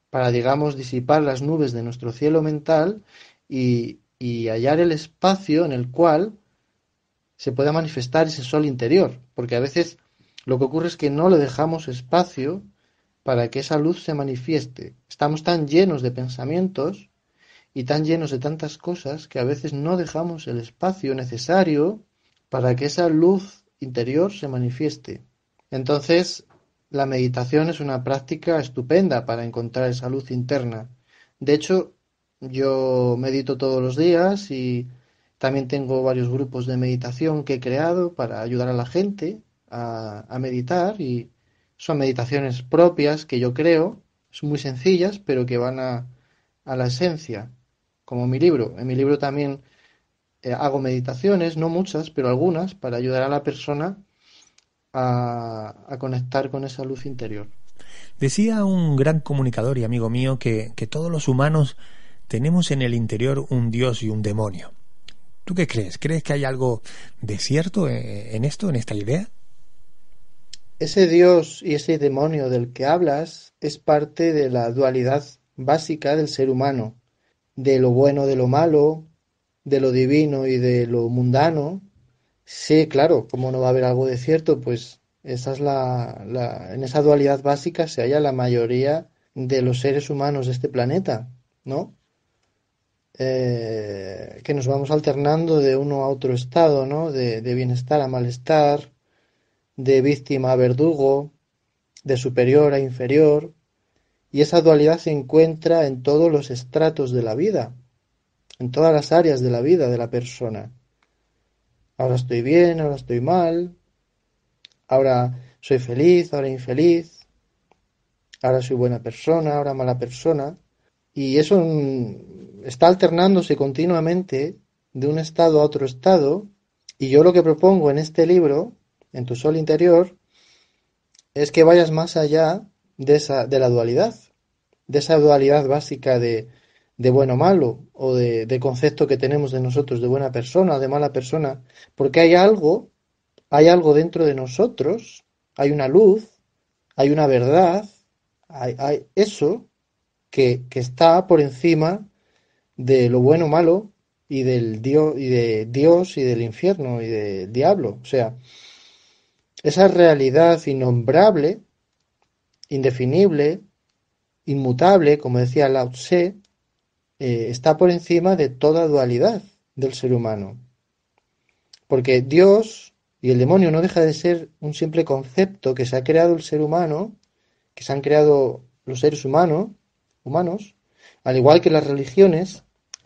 para, digamos, disipar las nubes de nuestro cielo mental y hallar el espacio en el cual se pueda manifestar ese sol interior, porque a veces lo que ocurre es que no le dejamos espacio para que esa luz se manifieste. Estamos tan llenos de pensamientos y tan llenos de tantas cosas que a veces no dejamos el espacio necesario para que esa luz interior se manifieste. Entonces, la meditación es una práctica estupenda para encontrar esa luz interna. De hecho, yo medito todos los días y también tengo varios grupos de meditación que he creado para ayudar a la gente a meditar, y son meditaciones propias que yo creo, son muy sencillas, pero que van a la esencia, como mi libro. En mi libro también hago meditaciones, no muchas, pero algunas, para ayudar a la persona a conectar con esa luz interior. Decía un gran comunicador y amigo mío que todos los humanos tenemos en el interior un Dios y un demonio. ¿Tú qué crees? ¿Crees que hay algo de cierto en esto, en esta idea? Ese Dios y ese demonio del que hablas es parte de la dualidad básica del ser humano, de lo bueno, de lo malo, de lo divino y de lo mundano. Sí, claro, ¿cómo no va a haber algo de cierto? Pues esa es en esa dualidad básica se halla la mayoría de los seres humanos de este planeta, ¿no? Que nos vamos alternando de uno a otro estado, ¿no? De bienestar a malestar, de víctima a verdugo, de superior a inferior, y esa dualidad se encuentra en todos los estratos de la vida, en todas las áreas de la vida de la persona. Ahora estoy bien, ahora estoy mal, ahora soy feliz, ahora infeliz, ahora soy buena persona, ahora mala persona, y eso está alternándose continuamente de un estado a otro estado. Y yo lo que propongo en este libro, en tu sol interior, es que vayas más allá de la dualidad, de esa dualidad básica de bueno o malo, o de concepto que tenemos de nosotros de buena persona o de mala persona, porque hay algo dentro de nosotros, hay una luz, hay una verdad, Hay eso que está por encima de lo bueno o malo y del Dios y de Dios y del infierno y del diablo. O sea, esa realidad innombrable, indefinible, inmutable, como decía Lao Tse, está por encima de toda dualidad del ser humano. Porque Dios y el demonio no deja de ser un simple concepto que se ha creado el ser humano, que se han creado los seres humanos, al igual que las religiones,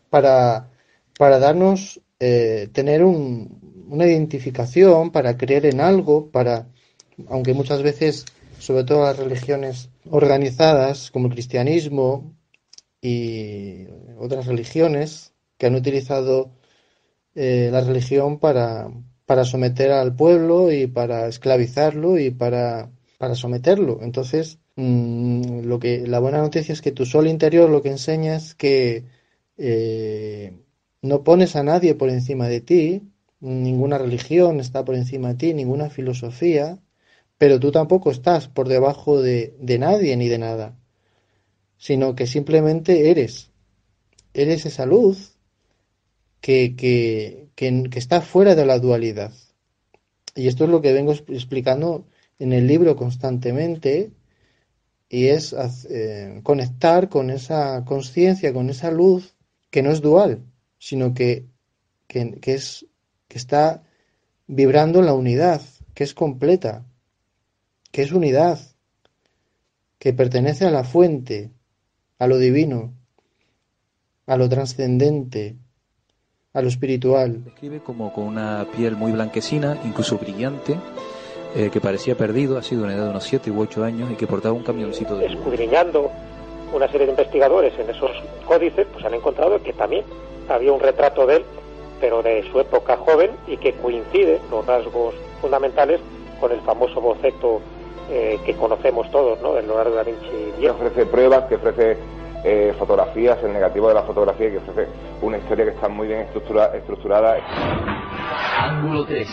para, para darnos, tener una identificación, para creer en algo, aunque muchas veces, sobre todo las religiones organizadas, como el cristianismo y otras religiones, que han utilizado la religión para someter al pueblo y para esclavizarlo y para someterlo. Entonces, la buena noticia es que tu sol interior lo que enseña es que no pones a nadie por encima de ti, ninguna religión está por encima de ti, ninguna filosofía, pero tú tampoco estás por debajo de nadie ni de nada, sino que simplemente eres esa luz que está fuera de la dualidad. Y esto es lo que vengo explicando en el libro constantemente, y es conectar con esa conciencia, con esa luz que no es dual, sino que está vibrando en la unidad, que es completa, que es unidad, que pertenece a la fuente, a lo divino, a lo trascendente, a lo espiritual. Describe como con una piel muy blanquecina, incluso brillante, que parecía perdido, ha sido una edad de unos 7 u 8 años y que portaba un camioncito de... Escudriñando una serie de investigadores en esos códices, pues han encontrado que también había un retrato de él, pero de su época joven, y que coincide los rasgos fundamentales con el famoso boceto que conocemos todos, ¿no?, del Leonardo da Vinci viejo. Que ofrece pruebas, que ofrece fotografías, el negativo de la fotografía, que ofrece una historia que está muy bien estructurada. Ángulo 13.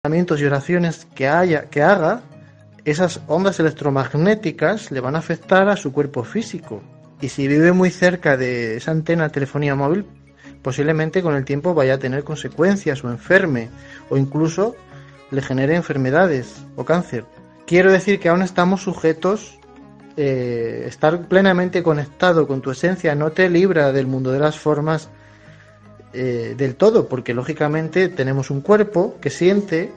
y oraciones que haga, esas ondas electromagnéticas le van a afectar a su cuerpo físico. Y si vive muy cerca de esa antena de telefonía móvil, posiblemente con el tiempo vaya a tener consecuencias o enferme, o incluso le genere enfermedades o cáncer. Quiero decir que aún estamos sujetos, estar plenamente conectado con tu esencia no te libra del mundo de las formas del todo, porque lógicamente tenemos un cuerpo que siente,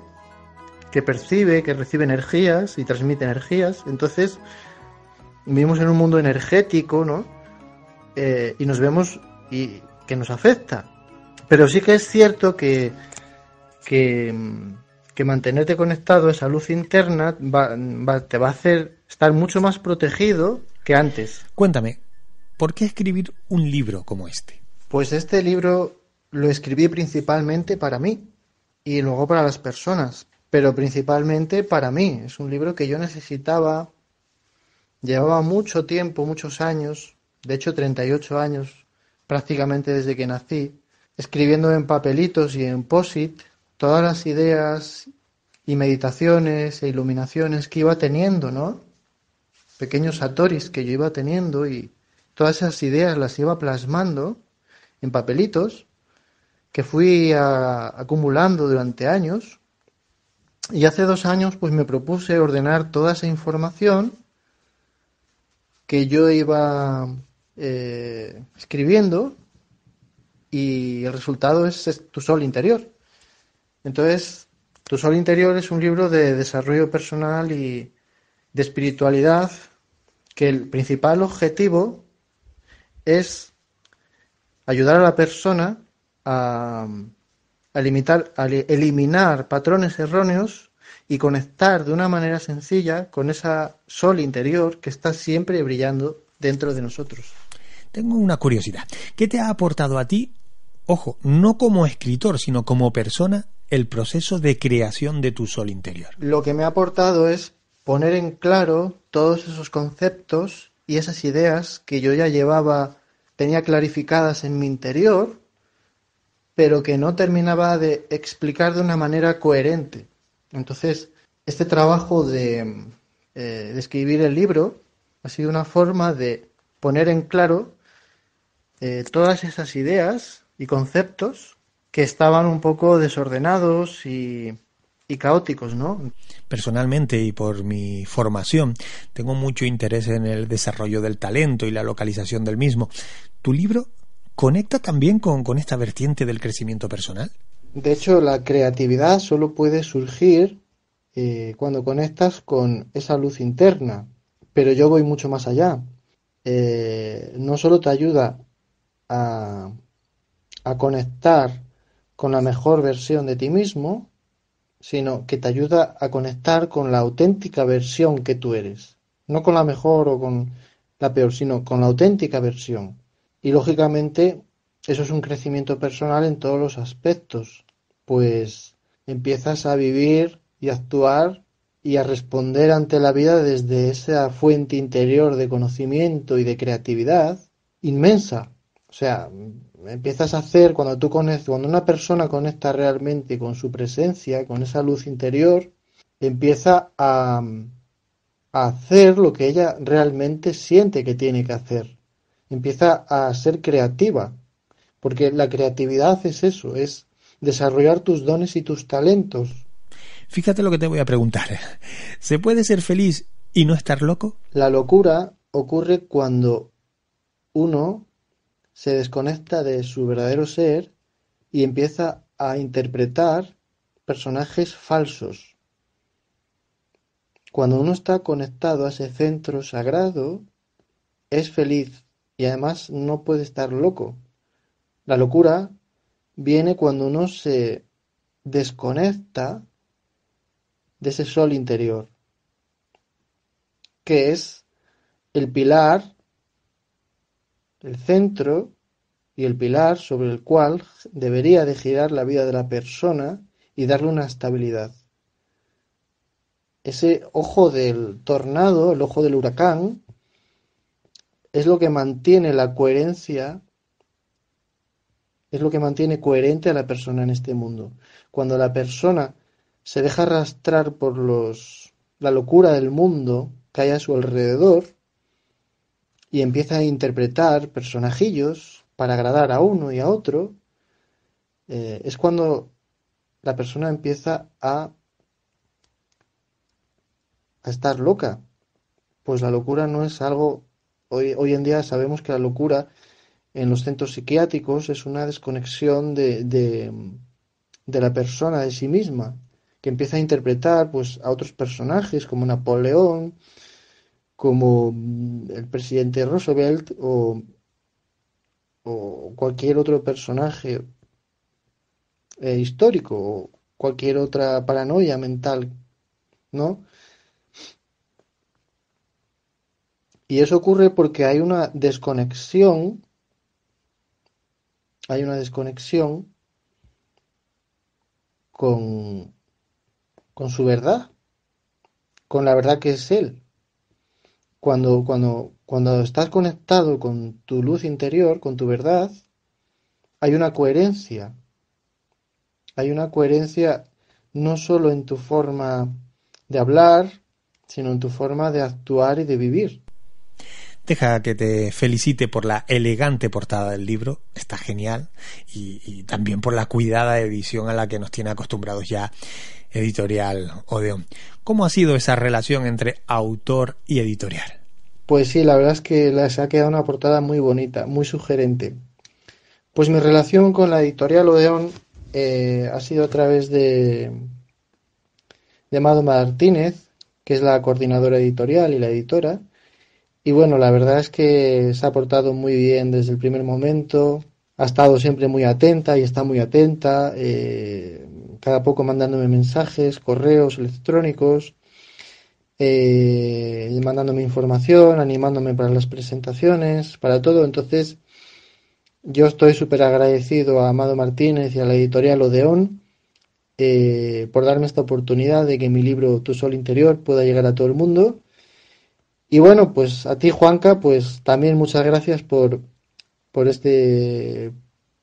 que percibe, que recibe energías y transmite energías. Entonces vivimos en un mundo energético, ¿no? Y nos vemos y que nos afecta. Pero sí que es cierto que mantenerte conectado, esa luz interna te va a hacer estar mucho más protegido que antes. Cuéntame, ¿por qué escribir un libro como este? Pues este libro lo escribí principalmente para mí y luego para las personas, pero principalmente para mí. Es un libro que yo necesitaba, llevaba mucho tiempo, muchos años, de hecho 38 años prácticamente desde que nací, escribiendo en papelitos y en post-it todas las ideas y meditaciones e iluminaciones que iba teniendo, ¿no? Pequeños satoris que yo iba teniendo, y todas esas ideas las iba plasmando en papelitos que fui acumulando durante años. Y hace 2 años pues me propuse ordenar toda esa información que yo iba escribiendo, y el resultado es Tu Sol Interior. Entonces, Tu Sol Interior es un libro de desarrollo personal y de espiritualidad, que el principal objetivo es ayudar a la persona a eliminar patrones erróneos y conectar de una manera sencilla con esa sol interior que está siempre brillando dentro de nosotros. Tengo una curiosidad. ¿Qué te ha aportado a ti, ojo, no como escritor, sino como persona, el proceso de creación de tu sol interior? Lo que me ha aportado es poner en claro todos esos conceptos y esas ideas que yo ya tenía clarificadas en mi interior, pero que no terminaba de explicar de una manera coherente. Entonces, este trabajo de escribir el libro ha sido una forma de poner en claro todas esas ideas y conceptos que estaban un poco desordenados y caóticos, ¿no? Personalmente y por mi formación, tengo mucho interés en el desarrollo del talento y la localización del mismo. ¿Tu libro conecta también con esta vertiente del crecimiento personal? De hecho, la creatividad solo puede surgir cuando conectas con esa luz interna, pero yo voy mucho más allá. No solo te ayuda a conectar con la mejor versión de ti mismo, sino que te ayuda a conectar con la auténtica versión que tú eres. No con la mejor o con la peor, sino con la auténtica versión. Y lógicamente eso es un crecimiento personal en todos los aspectos, pues empiezas a vivir y a actuar y a responder ante la vida desde esa fuente interior de conocimiento y de creatividad inmensa. O sea, empiezas a hacer, cuando una persona conecta realmente con su presencia, con esa luz interior, empieza a hacer lo que ella realmente siente que tiene que hacer. Empieza a ser creativa, porque la creatividad es eso, es desarrollar tus dones y tus talentos. Fíjate lo que te voy a preguntar. ¿Se puede ser feliz y no estar loco? La locura ocurre cuando uno se desconecta de su verdadero ser y empieza a interpretar personajes falsos. Cuando uno está conectado a ese centro sagrado, es feliz y además no puede estar loco. La locura viene cuando uno se desconecta de ese sol interior, que es el pilar, el centro y el pilar sobre el cual debería de girar la vida de la persona y darle una estabilidad. Ese ojo del tornado, el ojo del huracán, es lo que mantiene la coherencia, es lo que mantiene coherente a la persona en este mundo. Cuando la persona se deja arrastrar por la locura del mundo que hay a su alrededor y empieza a interpretar personajillos para agradar a uno y a otro, es cuando la persona empieza a estar loca. Pues la locura no es algo... Hoy en día sabemos que la locura en los centros psiquiátricos es una desconexión de la persona, de sí misma, que empieza a interpretar pues a otros personajes como Napoleón, como el presidente Roosevelt o cualquier otro personaje histórico o cualquier otra paranoia mental, ¿no? Y eso ocurre porque hay una desconexión con su verdad, con la verdad que es él. Cuando estás conectado con tu luz interior, con tu verdad, hay una coherencia. Hay una coherencia no solo en tu forma de hablar, sino en tu forma de actuar y de vivir. Deja que te felicite por la elegante portada del libro, está genial, y también por la cuidada edición a la que nos tiene acostumbrados ya Editorial Odeón. ¿Cómo ha sido esa relación entre autor y editorial? Pues sí, la verdad es que se ha quedado una portada muy bonita, muy sugerente. Pues mi relación con la Editorial Odeón ha sido a través de Amado Martínez, que es la coordinadora editorial y la editora. Y bueno, la verdad es que se ha portado muy bien desde el primer momento, ha estado siempre muy atenta y está muy atenta, cada poco mandándome mensajes, correos electrónicos, mandándome información, animándome para las presentaciones, para todo. Entonces, yo estoy súper agradecido a Amado Martínez y a la editorial Odeón por darme esta oportunidad de que mi libro Tu Sol Interior pueda llegar a todo el mundo. Y bueno, pues a ti, Juanca, pues también muchas gracias por este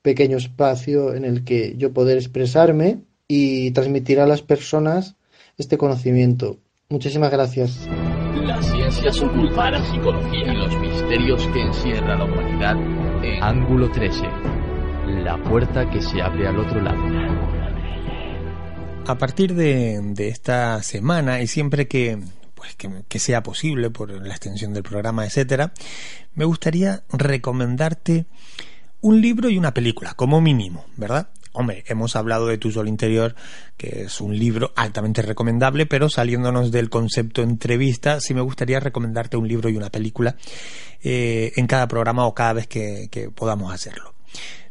pequeño espacio en el que yo poder expresarme y transmitir a las personas este conocimiento. Muchísimas gracias. Las ciencias ocultas, la psicología y los misterios que encierra la humanidad en Ángulo 13, la puerta que se abre al otro lado. A partir de esta semana y siempre que sea posible por la extensión del programa, etcétera, me gustaría recomendarte un libro y una película, como mínimo, ¿verdad? Hombre, hemos hablado de Tu Sol Interior, que es un libro altamente recomendable, pero saliéndonos del concepto entrevista, sí me gustaría recomendarte un libro y una película en cada programa o cada vez que podamos hacerlo.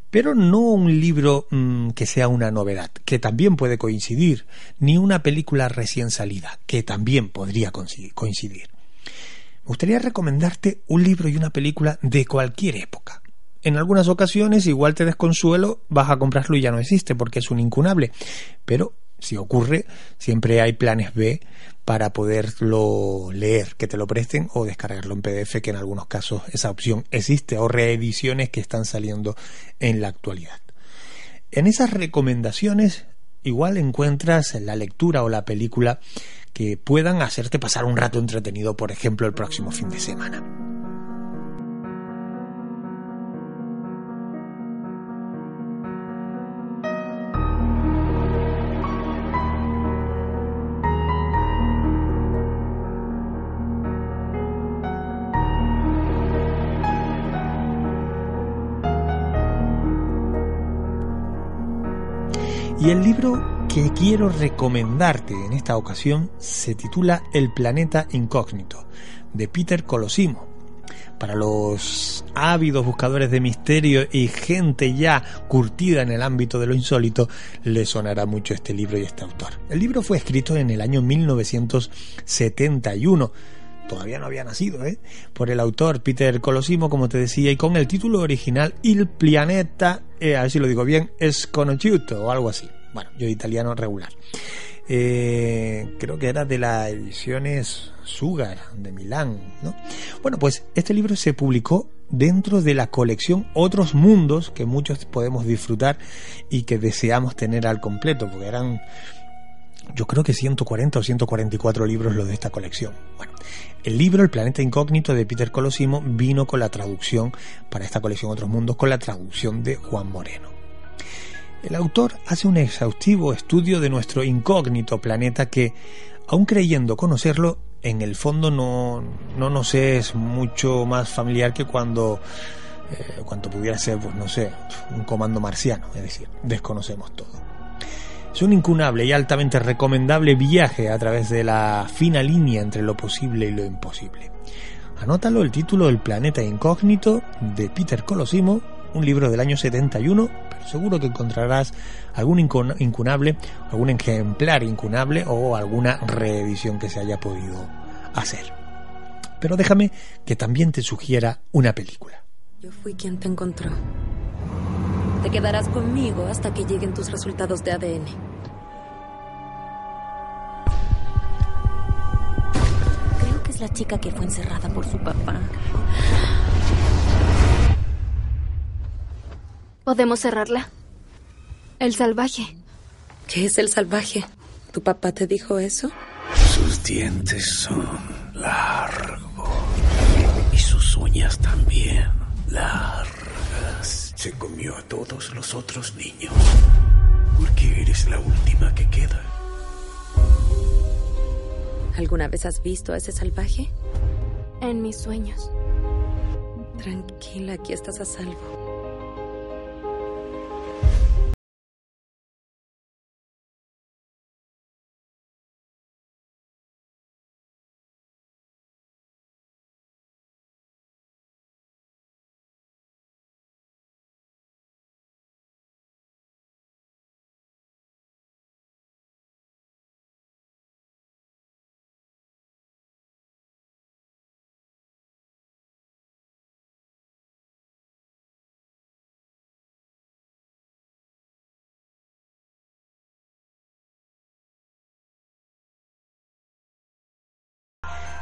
Pero no un libro que sea una novedad, que también puede coincidir, ni una película recién salida, que también podría coincidir. Me gustaría recomendarte un libro y una película de cualquier época. En algunas ocasiones igual te desconsuelo, vas a comprarlo y ya no existe porque es un incunable, pero si ocurre, siempre hay planes B para poderlo leer, que te lo presten o descargarlo en PDF, que en algunos casos esa opción existe, o reediciones que están saliendo en la actualidad. En esas recomendaciones igual encuentras la lectura o la película que puedan hacerte pasar un rato entretenido, por ejemplo, el próximo fin de semana. Y el libro que quiero recomendarte en esta ocasión se titula El planeta incógnito, de Peter Colosimo. Para los ávidos buscadores de misterio y gente ya curtida en el ámbito de lo insólito, les sonará mucho este libro y este autor. El libro fue escrito en el año 1971. Todavía no había nacido, por el autor Peter Colosimo, como te decía, y con el título original Il pianeta, a ver si lo digo bien, sconosciuto o algo así. Bueno, yo italiano regular. Creo que era de las ediciones Sugar de Milán, ¿no? Bueno, pues este libro se publicó dentro de la colección Otros Mundos, que muchos podemos disfrutar y que deseamos tener al completo, porque eran yo creo que 140 o 144 libros los de esta colección. Bueno, el libro El planeta incógnito de Peter Colosimo vino con la traducción para esta colección Otros Mundos, con la traducción de Juan Moreno. El autor hace un exhaustivo estudio de nuestro incógnito planeta que, aun creyendo conocerlo, en el fondo no nos es mucho más familiar que cuando pudiera ser, pues no sé, un comando marciano, es decir, desconocemos todo. Es un incunable y altamente recomendable viaje a través de la fina línea entre lo posible y lo imposible. Anótalo, el título El planeta incógnito de Peter Colosimo, un libro del año 71, pero seguro que encontrarás algún incunable, algún ejemplar incunable o alguna reedición que se haya podido hacer. Pero déjame que también te sugiera una película. Yo fui quien te encontró. Te quedarás conmigo hasta que lleguen tus resultados de ADN. Creo que es la chica que fue encerrada por su papá. ¿Podemos cerrarla? El salvaje. ¿Qué es el salvaje? ¿Tu papá te dijo eso? Sus dientes son largos y sus uñas también largas. Se comió a todos los otros niños porque eres la última que queda. ¿Alguna vez has visto a ese salvaje? En mis sueños. Tranquila, aquí estás a salvo.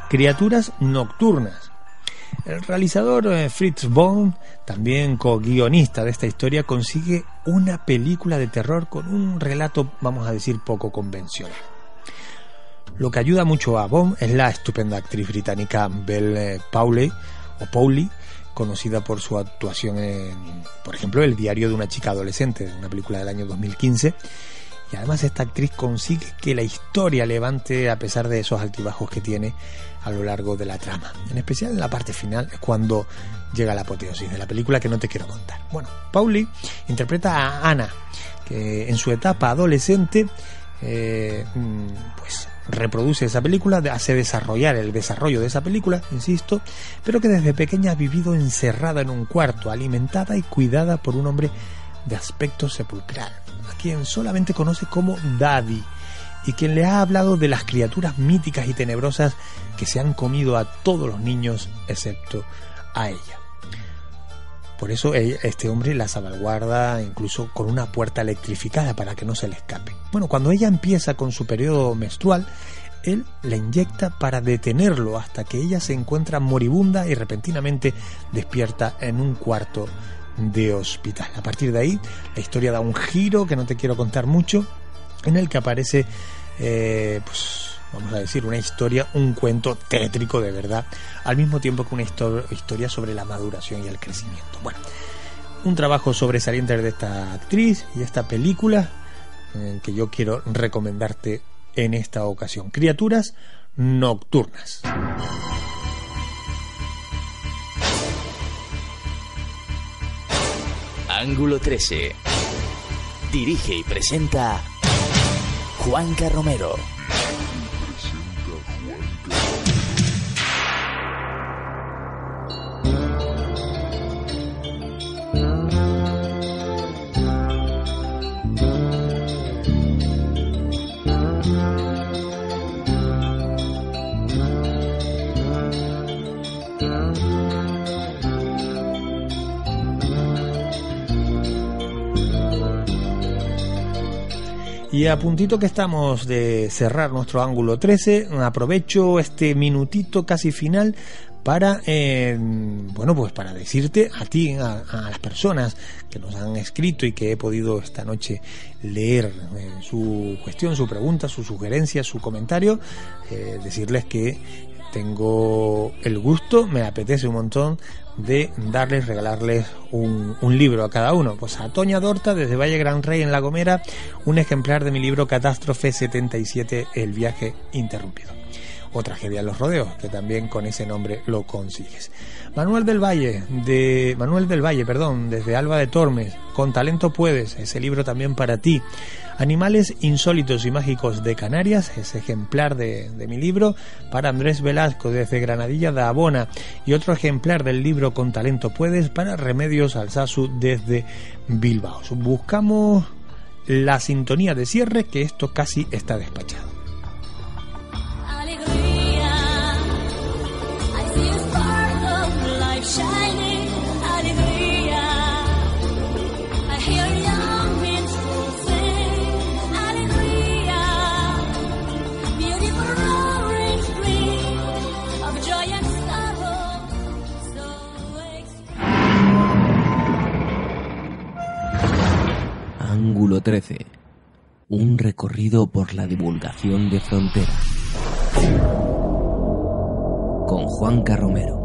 Criaturas nocturnas. El realizador Fritz Bohm, también co-guionista de esta historia, consigue una película de terror con un relato, vamos a decir, poco convencional. Lo que ayuda mucho a Bohm es la estupenda actriz británica Belle Powley, conocida por su actuación en, por ejemplo, El diario de una chica adolescente, una película del año 2015. Y además esta actriz consigue que la historia levante a pesar de esos altibajos que tiene a lo largo de la trama. En especial en la parte final es cuando llega la apoteosis de la película, que no te quiero contar. Bueno, Powley interpreta a Anna, que en su etapa adolescente pues reproduce esa película, hace desarrollar el desarrollo de esa película, insisto, pero que desde pequeña ha vivido encerrada en un cuarto, alimentada y cuidada por un hombre de aspecto sepulcral, a quien solamente conoce como Daddy, y quien le ha hablado de las criaturas míticas y tenebrosas que se han comido a todos los niños excepto a ella. Por eso este hombre la salvaguarda incluso con una puerta electrificada para que no se le escape. Bueno, cuando ella empieza con su periodo menstrual, él la inyecta para detenerlo hasta que ella se encuentra moribunda y repentinamente despierta en un cuarto de hospital. A partir de ahí, la historia da un giro que no te quiero contar mucho, en el que aparece, pues vamos a decir, una historia, un cuento tétrico de verdad, al mismo tiempo que una historia sobre la maduración y el crecimiento. Bueno, un trabajo sobresaliente de esta actriz y esta película que yo quiero recomendarte en esta ocasión. Criaturas nocturnas. Ángulo 13. Dirige y presenta Juanca Romero. Y a puntito que estamos de cerrar nuestro ángulo 13, aprovecho este minutito casi final para pues para decirte a ti, a las personas que nos han escrito y que he podido esta noche leer su cuestión, su pregunta, su sugerencia, su comentario, decirles que tengo el gusto, me apetece un montón de regalarles un libro a cada uno. Pues a Toña Dorta, desde Valle Gran Rey en La Gomera, un ejemplar de mi libro Catástrofe 77, El viaje interrumpido. O Tragedia en los rodeos, que también con ese nombre lo consigues. Manuel del Valle, desde Alba de Tormes, Con talento puedes, ese libro también para ti. Animales insólitos y mágicos de Canarias, ese ejemplar de mi libro para Andrés Velasco, desde Granadilla de Abona, y otro ejemplar del libro Con talento puedes para Remedios Alsasu, desde Bilbao. Buscamos la sintonía de cierre, que esto casi está despachado. Ángulo 13. Un recorrido por la divulgación de fronteras. Con Juanca Romero.